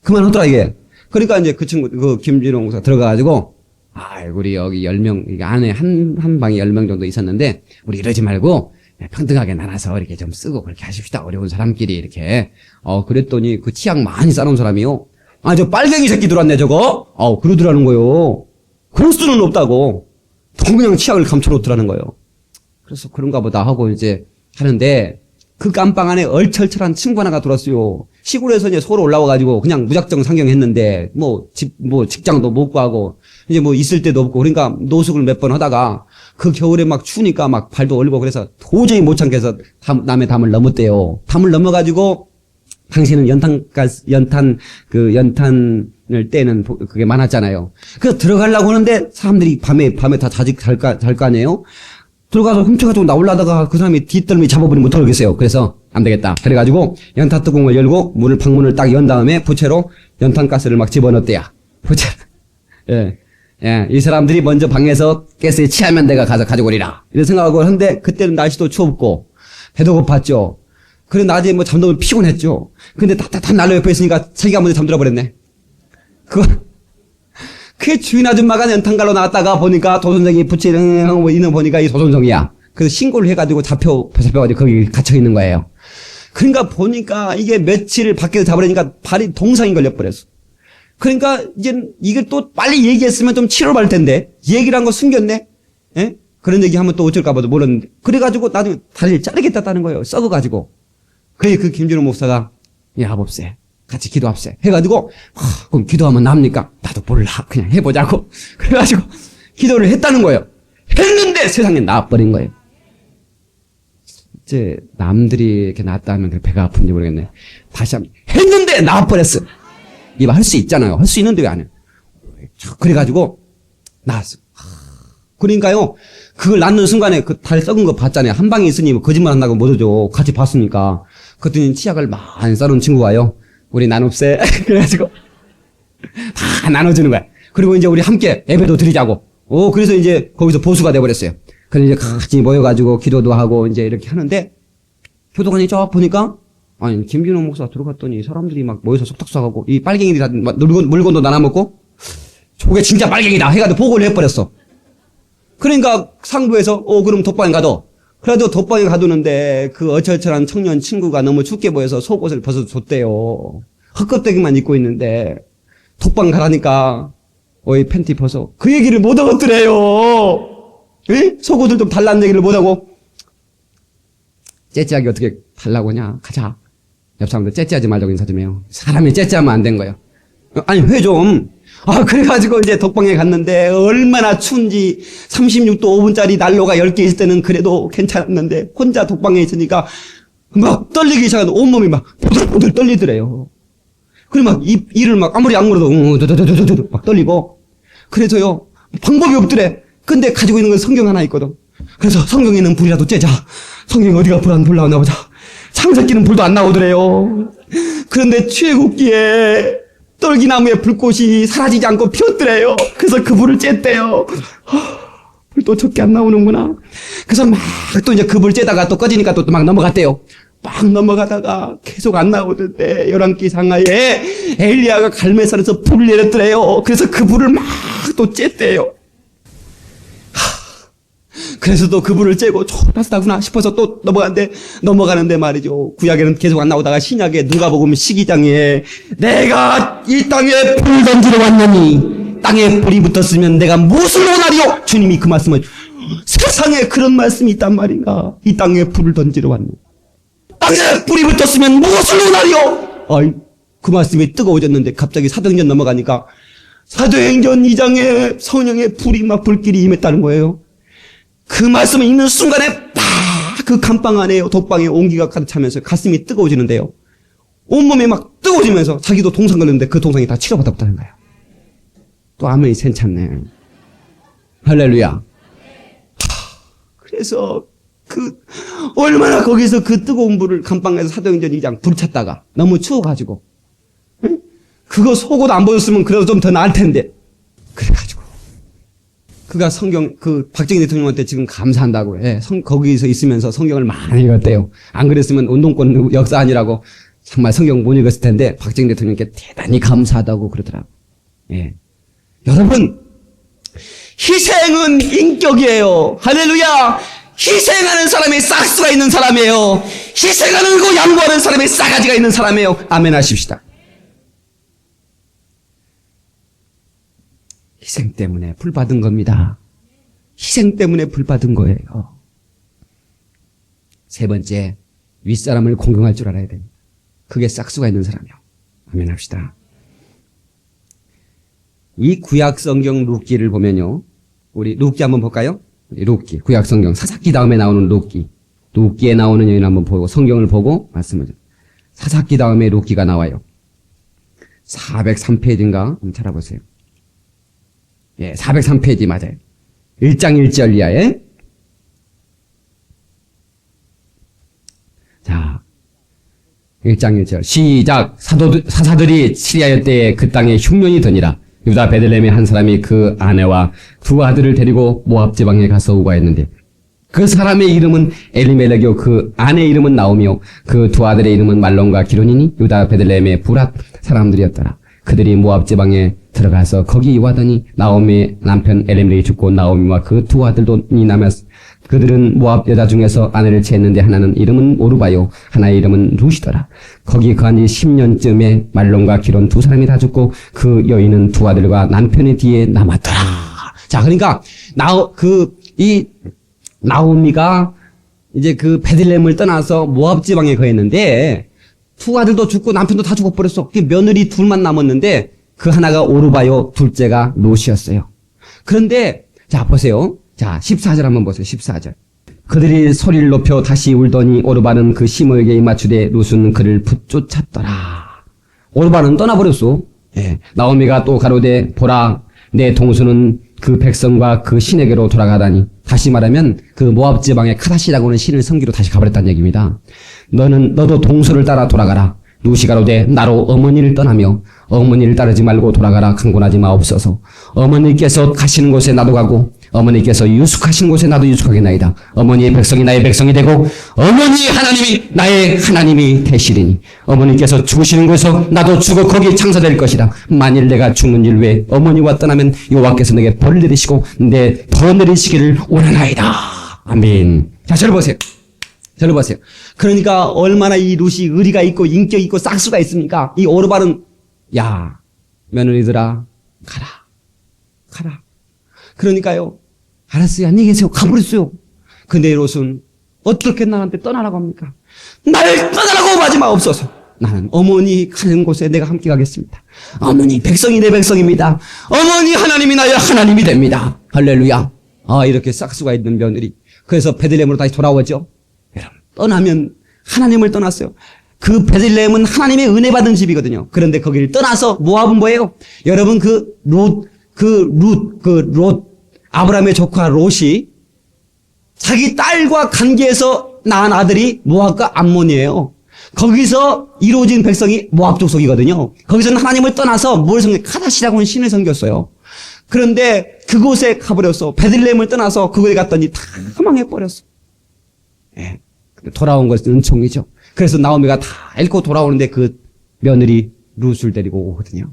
그만하더라 이게. 그러니까 이제 그 친구, 그 김진호 목사 들어가가지고, 우리 여기 10명, 안에 한 방에 10명 정도 있었는데, 우리 이러지 말고, 평등하게 나눠서 이렇게 좀 쓰고 그렇게 하십시다. 어려운 사람끼리 이렇게. 그랬더니 그 치약 많이 싸놓은 사람이요. 저 빨갱이 새끼 들어왔네, 저거? 그러더라는 거요. 그럴 수는 없다고. 그냥 치약을 감춰놓더라는 거예요. 그래서 그런가 보다 하고 이제 하는데, 그 깜빵 안에 얼철철한 친구 하나가 들어왔어요. 시골에서 이제 서울 올라와가지고 그냥 무작정 상경했는데, 직장도 못 구하고, 이제 뭐 있을 때도 없고, 그러니까 노숙을 몇 번 하다가, 그 겨울에 막 추우니까 막 발도 얼고 그래서 도저히 못 참겠어 남의 담을 넘었대요. 담을 넘어가지고, 당시에는 연탄을 떼는 그게 많았잖아요. 그래서 들어가려고 하는데, 사람들이 밤에 다 잘 거 아니에요? 들어가서 훔쳐가지고 나오려다가 그 사람이 뒷덜미 잡아버리면 어떡하겠어요. 그래서 안 되겠다. 그래가지고 연탄 뚜껑을 열고 방문을 딱 연 다음에 부채로 연탄가스를 막 집어넣었대요. 부채. 예. 이 사람들이 먼저 방에서 가스에 취하면 내가 가서 가지고 오리라. 이런 생각하고 하는데 그때는 날씨도 춥고 배도 고팠죠. 그래 낮에 뭐 잠도 피곤했죠. 근데 따뜻한 난로 옆에 있으니까 자기가 먼저 잠들어 버렸네. 그 주인 아줌마가 연탄갈로 나왔다가 보니까 도선생이 부채 하고 있는 보니까 이 도선생이야. 그래서 신고를 해가지고 잡혀가지고 거기 갇혀있는 거예요. 그러니까 보니까 이게 며칠을 밖에서 잡으려니까 발이 동상이 걸려버렸어. 그러니까 이제 이걸 또 빨리 얘기했으면 좀 치료받을 텐데 얘기를 한 거 숨겼네. 예? 그런 얘기하면 또 어쩔까봐도 모르는데 그래가지고 나중에 다리를 자르겠다는 거예요. 썩어가지고. 그 김준호 목사가 아봅세. 같이 기도합세. 해가지고, 그럼 기도하면 납니까? 나도 몰라. 그냥 해보자고. 그래가지고, 기도를 했다는 거예요. 했는데 세상에 나와버린 거예요. 이제, 남들이 이렇게 나왔다 하면 배가 아픈지 모르겠네. 다시 한번, 했는데 나와버렸어. 이봐, 할 수 있잖아요. 할 수 있는데 왜 안 해? 그래가지고, 나왔어. 그러니까요, 그걸 낳는 순간에 그 달 썩은 거 봤잖아요. 한 방에 있으니 뭐 거짓말 한다고 못 오죠. 같이 봤으니까. 그랬더니 치약을 많이 싸놓은 친구가요. 우리 나눕세. 그래가지고 다 나눠주는 거야. 그리고 이제 우리 함께 예배도 드리자고. 그래서 이제 거기서 보수가 돼버렸어요. 그래서 이제 같이 모여가지고 기도도 하고 이제 이렇게 하는데 교도관이 저 보니까 김준호 목사 들어갔더니 사람들이 막 모여서 속닥속하고 이 빨갱이들이 다 물건도 나눠먹고 저게 진짜 빨갱이다 해가지고 보고를 해버렸어. 그러니까 상부에서 그럼 독방에 가둬. 그래도 독방에 가두는데 그 어철철한 청년 친구가 너무 춥게 보여서 속옷을 벗어 줬대요. 헛껍데기만 입고 있는데 독방 가라니까 팬티 벗어. 그 얘기를 못 하겠더래요. 속옷을 좀 달라는 얘기를 못 하고 째째하게 어떻게 달라고 하냐. 가자. 옆 사람들 째째하지 말자고 인사 좀 해요. 사람이 째째하면 안 된 거예요. 회 좀. 그래가지고 이제 독방에 갔는데 얼마나 추운지 36도 5분짜리 난로가 10개 있을 때는 그래도 괜찮았는데 혼자 독방에 있으니까 막 떨리기 시작하는 온몸이 막 보들보들 떨리더래요. 그리고 막 이를 막 아무리 안 물어도 막 떨리고 그래서요 방법이 없더래. 근데 가지고 있는 건 성경 하나 있거든. 그래서 성경에는 불이라도 쬐자. 성경에 어디가 불 나오나 보자. 창세기는 불도 안 나오더래요. 그런데 출애굽기에 떨기나무에 불꽃이 사라지지 않고 피었더래요. 그래서 그 불을 쬐대요. 불도 적게 안 나오는구나. 그래서 막 또 이제 그 불 쬐다가 또 꺼지니까 또 막 넘어갔대요. 막 넘어가다가 계속 안 나오던데 열왕기 상하에 엘리야가 갈매산에서 불을 내렸더래요. 그래서 그 불을 막 또 쬐대요. 그래서 또 그 불을 쬐고 따뜻하구나 싶어서 또 넘어가는데 말이죠. 구약에는 계속 안 나오다가 신약에 누가복음 12장에 내가 이 땅에 불 던지러 왔나니 땅에 불이 붙었으면 내가 무엇을 원하리요? 주님이 그 말씀을 세상에 그런 말씀이 있단 말인가? 이 땅에 불을 던지러 왔네. 땅에 불이 붙었으면 무엇을 원하리요? 아이, 그 말씀이 뜨거워졌는데 갑자기 사도행전 넘어가니까 사도행전 2장에 성령의 불이 막 불길이 임했다는 거예요. 그 말씀을 읽는 순간에 팍 그 감방 안에 독방에 온기가 가득 차면서 가슴이 뜨거워지는데요. 온몸이 막 뜨거워지면서 자기도 동상 걸렸는데 그 동상이 다 치료받았다는 거예요. 또 아멘이 괜찮네. 할렐루야. 그래서 얼마나 거기서 그 뜨거운 불을 감방에서 사도행전 2장 불쳤다가 너무 추워가지고 응? 그거 속옷 안 보였으면 그래도 좀 더 나을 텐데 그래가지고 그가 박정희 대통령한테 지금 감사한다고 해. 거기서 있으면서 성경을 많이 읽었대요. 안 그랬으면 운동권 역사 아니라고 정말 성경 못 읽었을 텐데 박정희 대통령께 대단히 감사하다고 그러더라고. 예. 여러분, 희생은 인격이에요. 할렐루야. 희생하는 사람이 싹수가 있는 사람이에요. 희생하는 거 양보하는 사람이 싸가지가 있는 사람이에요. 아멘 하십시다. 희생 때문에 불 받은 겁니다. 희생 때문에 불 받은 거예요. 세 번째, 윗사람을 공경할 줄 알아야 됩니다. 그게 싹수가 있는 사람이요. 아멘 합시다. 이 구약 성경 룻기를 보면요. 우리 룻기 한번 볼까요? 룻기, 구약 성경 사사기 다음에 나오는 룻기. 룻기에 나오는 여인 한번 보고 성경을 보고 말씀을. 사사기 다음에 룻기가 나와요. 403페이지인가? 한번 찾아보세요. 예, 403페이지 맞아요. 1장 1절 이하에. 자, 1장 1절. 시작. 사사들이 시리아여 때에 그 땅에 흉년이 더니라. 유다 베들레헴의 한 사람이 그 아내와 두 아들을 데리고 모압 지방에 가서 우거했는데 그 사람의 이름은 엘리멜렉이요 그 아내 이름은 나오미요 그 두 아들의 이름은 말론과 기론이니 유다 베들레헴의 부랏 사람들이었더라. 그들이 모압 지방에 들어가서 거기 이와더니 나오미의 남편 엘리멜렉이 죽고 나오미와 그 두 아들도 남았. 그들은 모압 여자 중에서 아내를 취했는데 하나는 이름은 오르바요 하나의 이름은 룻이더라. 거기 거한 지 10년쯤에 말론과 기론 두 사람이 다 죽고 그 여인은 두 아들과 남편의 뒤에 남았더라. 자, 그러니까 나오미가 이제 그 베들레헴을 떠나서 모압 지방에 거했는데 두 아들도 죽고 남편도 다 죽어버렸어. 며느리 둘만 남았는데 그 하나가 오르바요, 둘째가 롯이었어요. 그런데 자 보세요. 자 14절 한번 보세요. 14절. 그들이 소리를 높여 다시 울더니 오르바는 그 시므에게 맞추되 롯은 그를 붙쫓았더라. 오르바는 떠나버렸어. 예. 나오미가 또 가로되 보라 내 동수는 그 백성과 그 신에게로 돌아가다니. 다시 말하면 그 모압 지방의 카다시라고 하는 신을 섬기러 다시 가버렸다는 얘기입니다. 너도 동수를 따라 돌아가라. 룻이 가로되 나로 어머니를 떠나며 어머니를 따르지 말고 돌아가라. 강권하지 마옵소서. 어머니께서 가시는 곳에 나도 가고 어머니께서 유숙하신 곳에 나도 유숙하겠나이다. 어머니의 백성이 나의 백성이 되고 어머니의 하나님이 나의 하나님이 되시리니 어머니께서 죽으시는 곳에서 나도 죽어 거기 창사될 것이라. 만일 내가 죽는 일 외에 어머니와 떠나면 여호와께서 내게 벌을 내리시고 내 벌 내리시기를 원하나이다. 아멘. 자, 저를 보세요. 저를 보세요. 그러니까 얼마나 이 룻이 의리가 있고 인격 있고 싹수가 있습니까? 이 오르바는 야 며느리들아 가라. 그러니까요. 알았어요. 안녕히 계세요. 가버렸어요. 근데 롯은 어떻게 나한테 떠나라고 합니까? 나를 떠나라고 하지 마옵소서. 나는 어머니 가는 곳에 내가 함께 가겠습니다. 어머니 백성이 내 백성입니다. 어머니 하나님이 나의 하나님이 됩니다. 할렐루야. 아, 이렇게 싹수가 있는 며느리. 그래서 베들레헴으로 다시 돌아오죠. 여러분, 떠나면 하나님을 떠났어요. 그 베들레헴은 하나님의 은혜 받은 집이거든요. 그런데 거기를 떠나서 모압은 뭐예요? 여러분 롯 아브라함의 조카 롯이 자기 딸과 관계에서 낳은 아들이 모압과 암몬이에요. 거기서 이루어진 백성이 모압 족속이거든요. 거기서는 하나님을 떠나서 뭘 섬겨? 카다시라고 하는 신을 섬겼어요. 그런데 그곳에 가버렸어. 베들레헴을 떠나서 그곳에 갔더니 다 망해버렸어. 예. 돌아온 것은 은총이죠. 그래서 나오미가 다 잃고 돌아오는데 그 며느리 룻을 데리고 오거든요.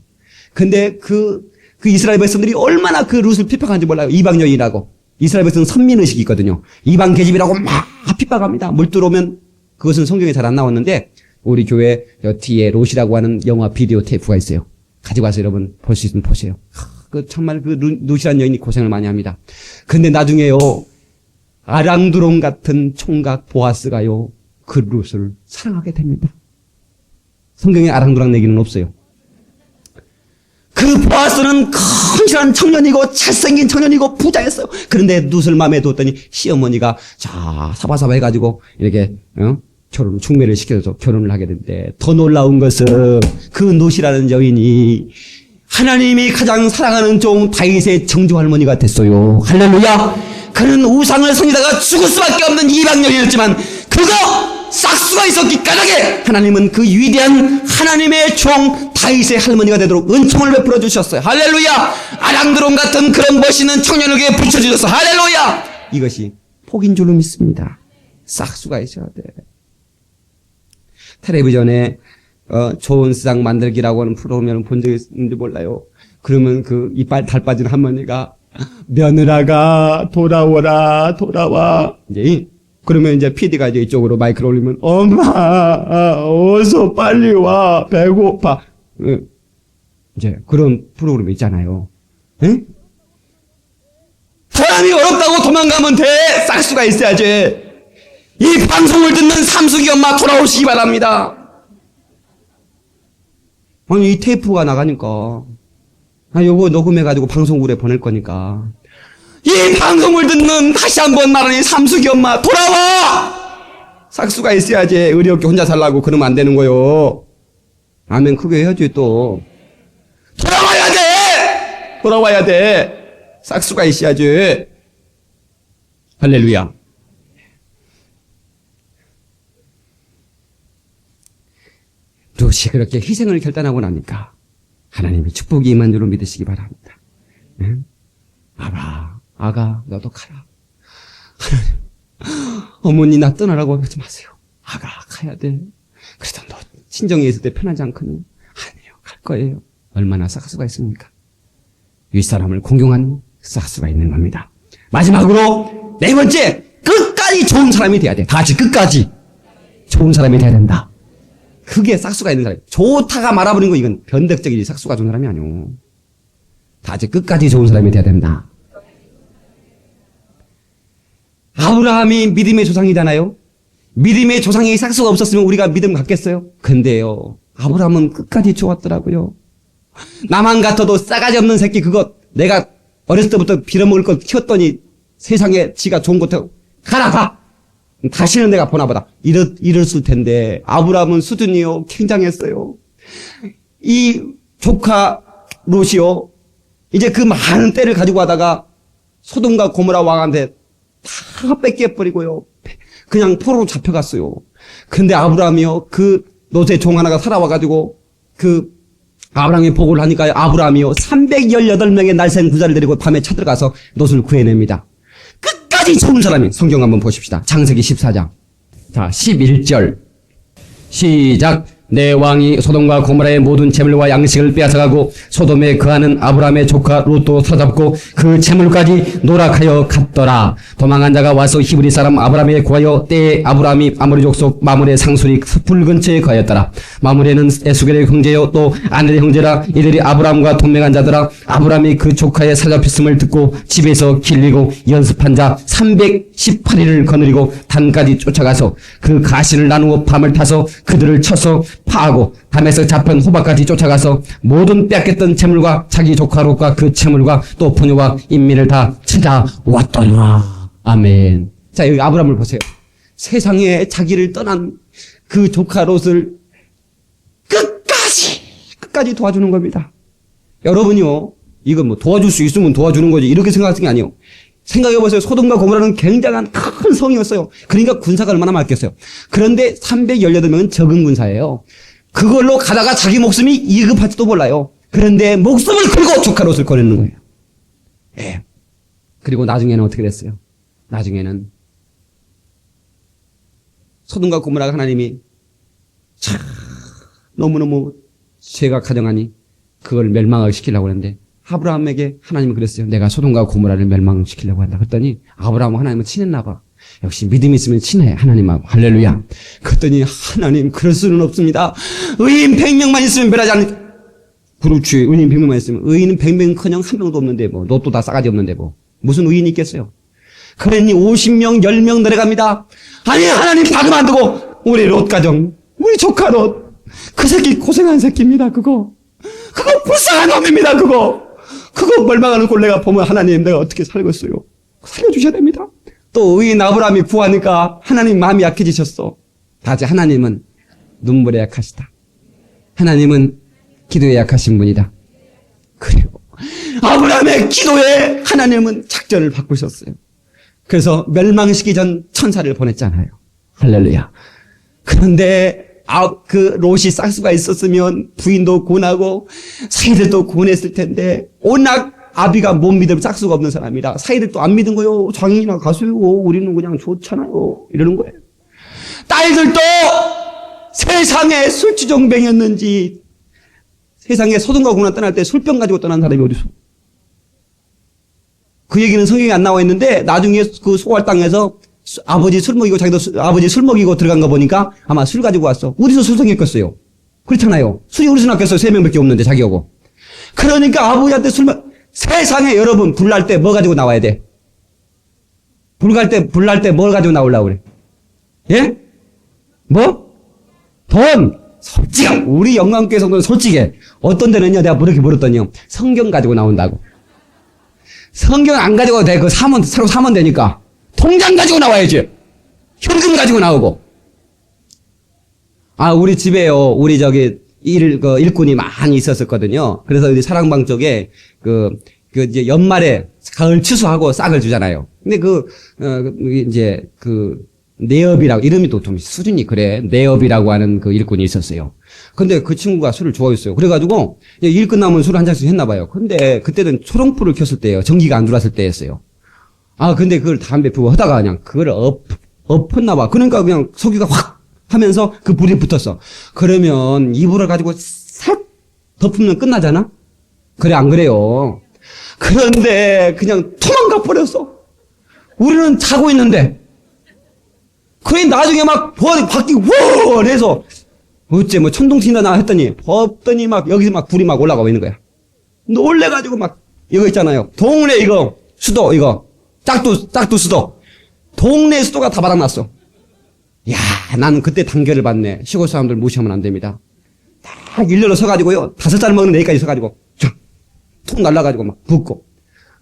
근데 그 이스라엘 백성들이 얼마나 그 룻을 핍박하는지 몰라요. 이방 여인이라고. 이스라엘 백성은 선민의식이 있거든요. 이방 계집이라고 막 핍박합니다. 물 들어오면 그것은 성경에 잘 안 나왔는데 우리 교회 뒤에 롯이라고 하는 영화 비디오 테이프가 있어요. 가지고 와서 여러분 볼 수 있으면 보세요. 정말 그 룻이라는 여인이 고생을 많이 합니다. 근데 나중에요. 아랑드론 같은 총각 보아스가요, 그 룻을 사랑하게 됩니다. 성경에 아랑드랑 얘기는 없어요. 그 보아스는 건실한 청년이고 잘생긴 청년이고 부자였어요. 그런데 룻을 마음에 두었더니 시어머니가 자 사바사바 해가지고 이렇게 결혼 중매를 시켜서 결혼을 하게 되는데, 더 놀라운 것은 그 룻이라는 여인이 하나님이 가장 사랑하는 종 다윗의 정조 할머니가 됐어요. 할렐루야. 그는 우상을 섬기다가 죽을 수밖에 없는 이방 여인이었지만 그거 싹수가 있었기 까닭에 하나님은 그 위대한 하나님의 종 다윗의 할머니가 되도록 은총을 베풀어 주셨어요. 할렐루야. 아랑드론 같은 그런 멋있는 청년에게 붙여주셔서 할렐루야. 이것이 복인 줄로 믿습니다. 싹수가 있어야 돼. 텔레비전에 좋은 세상 만들기라고 하는 프로그램을 본 적이 있는지 몰라요. 그러면 그 이빨 달 빠진 할머니가 며느라가 돌아오라 돌아와. 이제 그러면 이제 PD가 이제 이쪽으로 마이크를 올리면 엄마 어서 빨리 와 배고파. 이제 그런 프로그램 있잖아요. 응? 사람이 어렵다고 도망가면 돼. 싹수가 있어야지. 이 방송을 듣는 삼숙이 엄마 돌아오시기 바랍니다. 아니 이 테이프가 나가니까 요거 녹음해가지고 방송국에 보낼 거니까 이 방송을 듣는 다시 한번 말하니 삼숙이 엄마 돌아와. 싹수가 있어야지. 의리 없게 혼자 살라고 그러면 안 되는 거요. 아멘 크게 해야지. 또 돌아와야 돼. 돌아와야 돼. 싹수가 있어야지. 할렐루야. 룻이 그렇게 희생을 결단하고 나니까 하나님의 축복이 임한 줄로 믿으시기 바랍니다. 응? 아가 너도 가라. 하나님, 어머니 나 떠나라고 하지 마세요. 아가 가야 돼. 그래도 너 친정에 있을 때 편하지 않거든. 아니에요, 갈 거예요. 얼마나 싹수가 있습니까? 윗사람을 공경한 싹수가 있는 겁니다. 마지막으로 네 번째, 끝까지 좋은 사람이 돼야 돼. 다 같이 끝까지 좋은 사람이 돼야 된다. 그게 싹수가 있는 사람. 좋다가 말아버린 거 이건 변덕적이지 싹수가 좋은 사람이 아니오. 다 같이 끝까지 좋은 사람이 돼야 된다. 아브라함이 믿음의 조상이잖아요. 믿음의 조상이 싹수가 없었으면 우리가 믿음 갖겠어요? 근데요, 아브라함은 끝까지 좋았더라고요. 나만 같아도 싸가지 없는 새끼 그거 내가 어렸을 때부터 빌어먹을 것 키웠더니 세상에 지가 좋은 것 같아. 가라 가. 다시는 내가 보나보다. 이랬을 텐데 아브라함은 수준이요 굉장했어요. 이 조카 롯이요 이제 그 많은 때를 가지고 가다가 소돔과 고모라 왕한테 다 뺏겨버리고요. 그냥 포로로 잡혀갔어요. 근데 아브라함이요 그 롯의 종 하나가 살아와가지고 그 아브라함이 보고를 하니까 아브라함이요 318명의 날쌘 부자를 데리고 밤에 쳐들어가서 롯을 구해냅니다. 끝까지 좋은 사람이. 성경 한번 보십시다. 창세기 14장. 자, 11절. 시작. 내 왕이 소돔과 고모라의 모든 재물과 양식을 빼앗아가고 소돔에 거하는 아브라함의 조카 롯도 사로잡고 그 재물까지 노락하여 갔더라. 도망한 자가 와서 히브리 사람 아브라함에 구하여 때에 아브라함이 아모리 족속 마므레 상수리 풀 근처에 거하였더라. 마므레는 에스겔의 형제요 또 아넬의 형제라. 이들이 아브라함과 동맹한 자더라. 아브라함이 그 조카의 사로잡혔음을 듣고 집에서 길리고 연습한 자 318일을 거느리고 단까지 쫓아가서 그 가신을 나누고 밤을 타서 그들을 쳐서 파하고 담에서 잡힌 호박까지 쫓아가서 모든 빼앗겼던 재물과 자기 조카 롯과 그 재물과 또 부녀와 인민을 다 찾아왔더라. 아멘. 자, 여기 아브라함을 보세요. 세상에 자기를 떠난 그 조카 롯을 끝까지 도와주는 겁니다. 여러분요, 이건 뭐 도와줄 수 있으면 도와주는 거지 이렇게 생각하는 게 아니에요. 생각해보세요. 소돔과 고모라는 굉장한 큰 성이었어요. 그러니까 군사가 얼마나 많겠어요. 그런데 318명은 적은 군사예요. 그걸로 가다가 자기 목숨이 위급할지도 몰라요. 그런데 목숨을 걸고 조카 롯을 꺼내는 거예요. 예. 그리고 나중에는 어떻게 됐어요? 나중에는 소돔과 고모라가 하나님이 참 너무너무 죄가 가정하니 그걸 멸망을 시키려고 했는데 아브라함에게 하나님은 그랬어요. 내가 소돔과 고모라를 멸망시키려고 한다. 그랬더니 아브라함은 하나님을 친했나 봐. 역시 믿음이 있으면 친해 하나님하고. 할렐루야. 그랬더니 하나님 그럴 수는 없습니다. 의인 100명만 있으면 멸하지 않는. 그렇지. 의인 100명만 있으면. 의인은 100명커녕 한 명도 없는데 뭐 롯도 다 싸가지 없는데 뭐 무슨 의인이 있겠어요. 그러니 50명, 10명 내려갑니다. 아니, 하나님 박음 안 두고, 우리 롯 가정, 우리 조카 롯, 그 새끼 고생한 새끼입니다, 그거 불쌍한 놈입니다, 그거 멀망하는 꼴내가 보면 하나님 내가 어떻게 살겠어요? 살려주셔야 됩니다. 또 의인 아브라함이 구하니까 하나님 마음이 약해지셨어. 다시 하나님은 눈물에 약하시다. 하나님은 기도에 약하신 분이다. 그래요. 아브라함의 기도에 하나님은 작전을 바꾸셨어요. 그래서 멸망시기 전 천사를 보냈잖아요. 할렐루야. 그런데 그 롯이 싹수가 있었으면 부인도 고나고 사이들도 고냈을 텐데 워낙 아비가 못 믿으면 싹수가 없는 사람이라 사이들도 안 믿은 거요. 장인이나 가수요. 우리는 그냥 좋잖아요. 이러는 거예요. 딸들도 세상에 술주정뱅이었는지 세상에 소돔과 고난 떠날 때 술병 가지고 떠난 사람이 어디서? 그 얘기는 성경에 안 나와 있는데 나중에 그 소알 땅에서 아버지 술 먹이고 자기도 아버지 술 먹이고 들어간 거 보니까 아마 술 가지고 왔어. 어디서 술 생겼겠어요? 그렇잖아요. 술이 어디서 났겠어요? 3명밖에 없는데 자기하고. 그러니까 아버지한테 세상에 여러분 불날 때 뭐 가지고 나와야 돼? 불날 때 뭘 가지고 나오려고 그래? 예? 뭐? 돈! 솔직히 우리 영광교회 성도는 솔직해. 어떤 데는요 내가 그렇게 물었더니요 성경 가지고 나온다고. 성경 안 가지고 돼. 그거 새로 사면 되니까. 통장 가지고 나와야지. 현금 가지고 나오고. 우리 집에요. 우리 일꾼이 많이 있었거든요. 그래서 우리 사랑방 쪽에 이제 연말에 가을 추수하고 싹을 주잖아요. 근데 이제 내업이라고, 이름이 또 좀 수준이 그래. 내업이라고 하는 그 일꾼이 있었어요. 근데 그 친구가 술을 좋아했어요. 그래가지고 일 끝나면 술 한 잔씩 했나 봐요. 근데 그때는 초롱불을 켰을 때예요. 전기가 안 들어왔을 때였어요. 근데 그걸 담배 피우고 하다가 그냥 그걸 엎었나 봐. 그러니까 그냥 석유가 확 하면서 그 불이 붙었어. 그러면 이불을 가지고 싹 덮으면 끝나잖아? 그래, 안 그래요? 그런데 그냥 도망가 버렸어. 우리는 자고 있는데. 그래, 나중에 막 밖이 워! 해서 어째 뭐 천둥 튄다나 했더니 벗더니 막 여기서 막 불이 막 올라가고 있는 거야. 놀래가지고 막 이거 있잖아요. 동네 이거 수도 이거 짝두 수도. 동네 수도가 다 바닥났어. 야, 난 그때 단결을 받네. 시골 사람들 무시하면 안 됩니다. 딱 일렬로 서가지고요. 5살 먹는 애까지 서가지고 툭 날라가지고 막 붓고.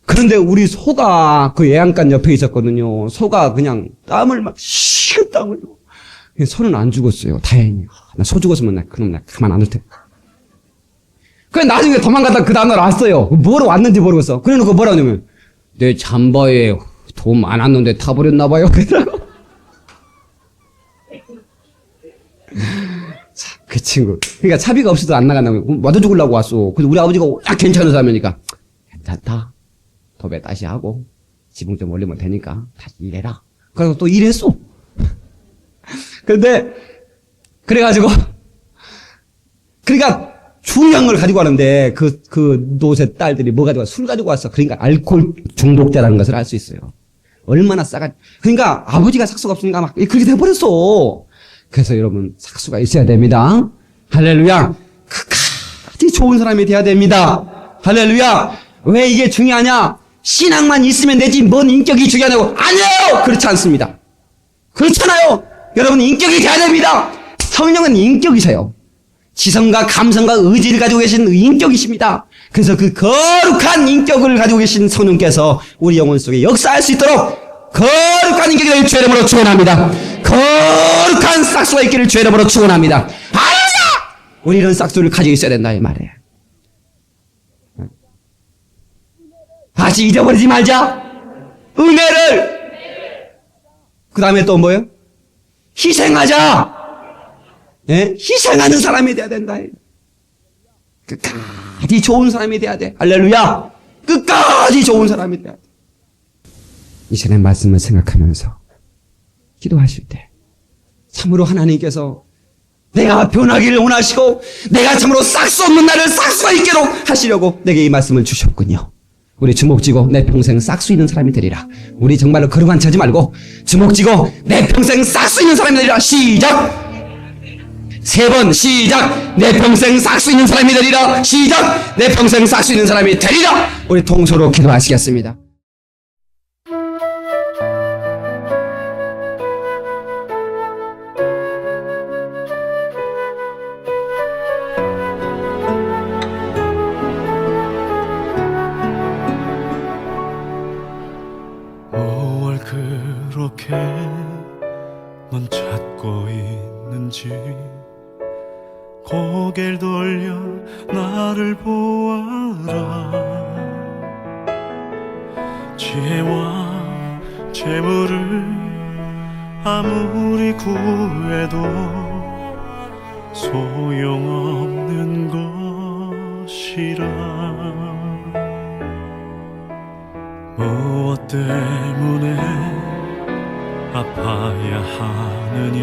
그런데 우리 소가 그 애양간 옆에 있었거든요. 소가 그냥 땀을 막 식은땀 흘리고. 소는 안 죽었어요. 다행히. 나 소 죽었으면 그럼 나 가만 안 둘 텐데. 그래 나중에 도망가다 그 다음날 왔어요. 뭐로 왔는지 모르겠어. 그래 놓고 뭐라 하냐면 내 잠바에 돈 많았는데 타버렸나 봐요. 그러더라고. 그 친구. 그러니까 차비가 없어도 안 나간다고. 맞아 죽으려고 왔어. 근데 우리 아버지가 워낙 괜찮은 사람이니까 괜찮다. 도배 다시 하고 지붕 좀 올리면 되니까 다시 일해라. 그래서 또 일했어. 근데 그래가지고 그러니까 중요한 걸 가지고 왔는데 그 노새 딸들이 뭐 가지고 왔어? 술 가지고 왔어. 그러니까 알코올 중독자라는 것을 알 수 있어요. 얼마나 그러니까 아버지가 삭수가 없으니까 막 그렇게 돼버렸어. 그래서 여러분 삭수가 있어야 됩니다. 할렐루야. 끝까지 좋은 사람이 돼야 됩니다. 할렐루야. 왜 이게 중요하냐? 신앙만 있으면 되지 뭔 인격이 중요하냐고. 아니에요. 그렇지 않습니다. 그렇잖아요. 여러분 인격이 돼야 됩니다. 성령은 인격이세요. 지성과 감성과 의지를 가지고 계신 인격이십니다. 그래서 그 거룩한 인격을 가지고 계신 성령께서 우리 영혼 속에 역사할 수 있도록 거룩한 인격이 될 주의 이름으로 축원합니다. 거룩한 싹수가 있기를 주의 이름으로 축원합니다. 할렐루야! 우리 이런 싹수를 가지고 있어야 된다 이 말이에요. 다시 잊어버리지 말자. 은혜를. 그 다음에 또 뭐예요? 희생하자. 예? 희생하는 사람이 돼야 된다. 끝까지 좋은 사람이 돼야 돼. 할렐루야. 끝까지 좋은 사람이 돼야 돼. 이 시간의 말씀을 생각하면서 기도하실 때 참으로 하나님께서 내가 변하기를 원하시고 내가 참으로 싹수 없는 나를 싹수가 있도록 하시려고 내게 이 말씀을 주셨군요. 우리 주먹쥐고 내 평생 싹수 있는 사람이 되리라. 우리 정말로 거룩한 채 하지 말고 주먹쥐고 내 평생 싹수 있는 사람이 되리라. 시작. 3번 시작. 내 평생 싹수 있는 사람이 되리라. 시작. 내 평생 싹수 있는 사람이 되리라. 우리 동서로 기도하시겠습니다. 돌려 나를 보아라. 지혜와 재물을 아무리 구해도 소용없는 것이라. 무엇 때문에 아파야 하느냐.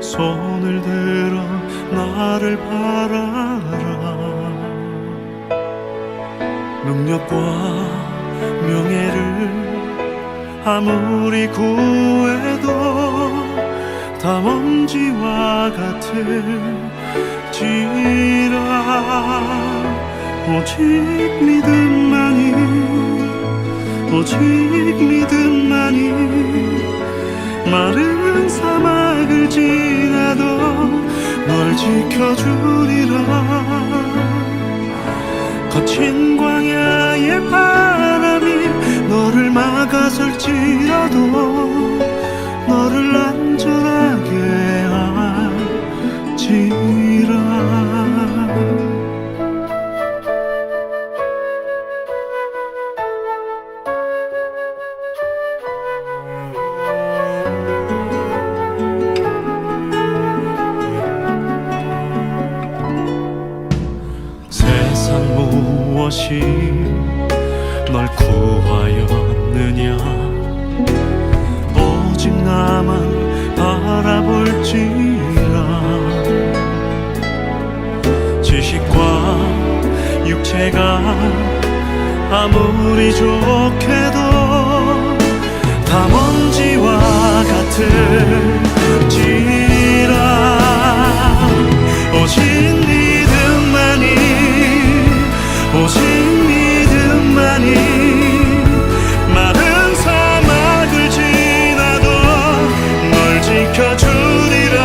손을 들어 나를 바라라. 능력과 명예를 아무리 구해도 다 먼지와 같을지라. 오직 믿음만이, 오직 믿음만이 마른 사막을 지나도 널 지켜주리라. 거친 광야의 바람이 너를 막아설지라도 너를 안전하게 할지라. 세상 무엇이 널 구하였느냐. 오직 나만 바라볼지라. 지식과 육체가 아무리 좋게도 다 먼지와 같을지라. 오직 믿음만이, 오직 믿음만이 마른 사막을 지나도 널 지켜주리라.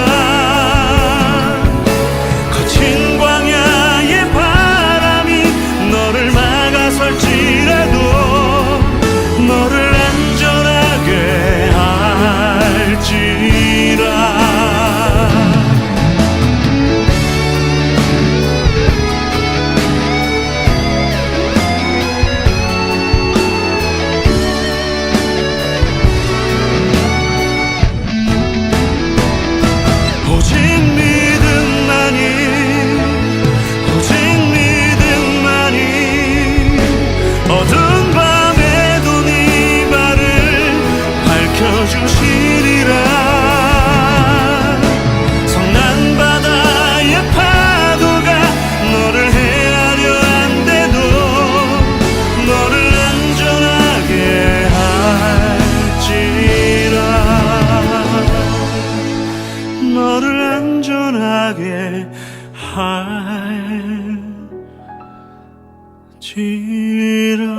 거친 광야의 바람이 너를 막아설지라도 너를 안전하게 할지라. 오직 믿음만이, 오직 믿음만이 어두운 밤에도 네 발을 밝혀주시리라. 성난 바다의 파도가 너를 헤아려 안돼도 너를 안전하게 할지라. 너를 안전하게 할지라.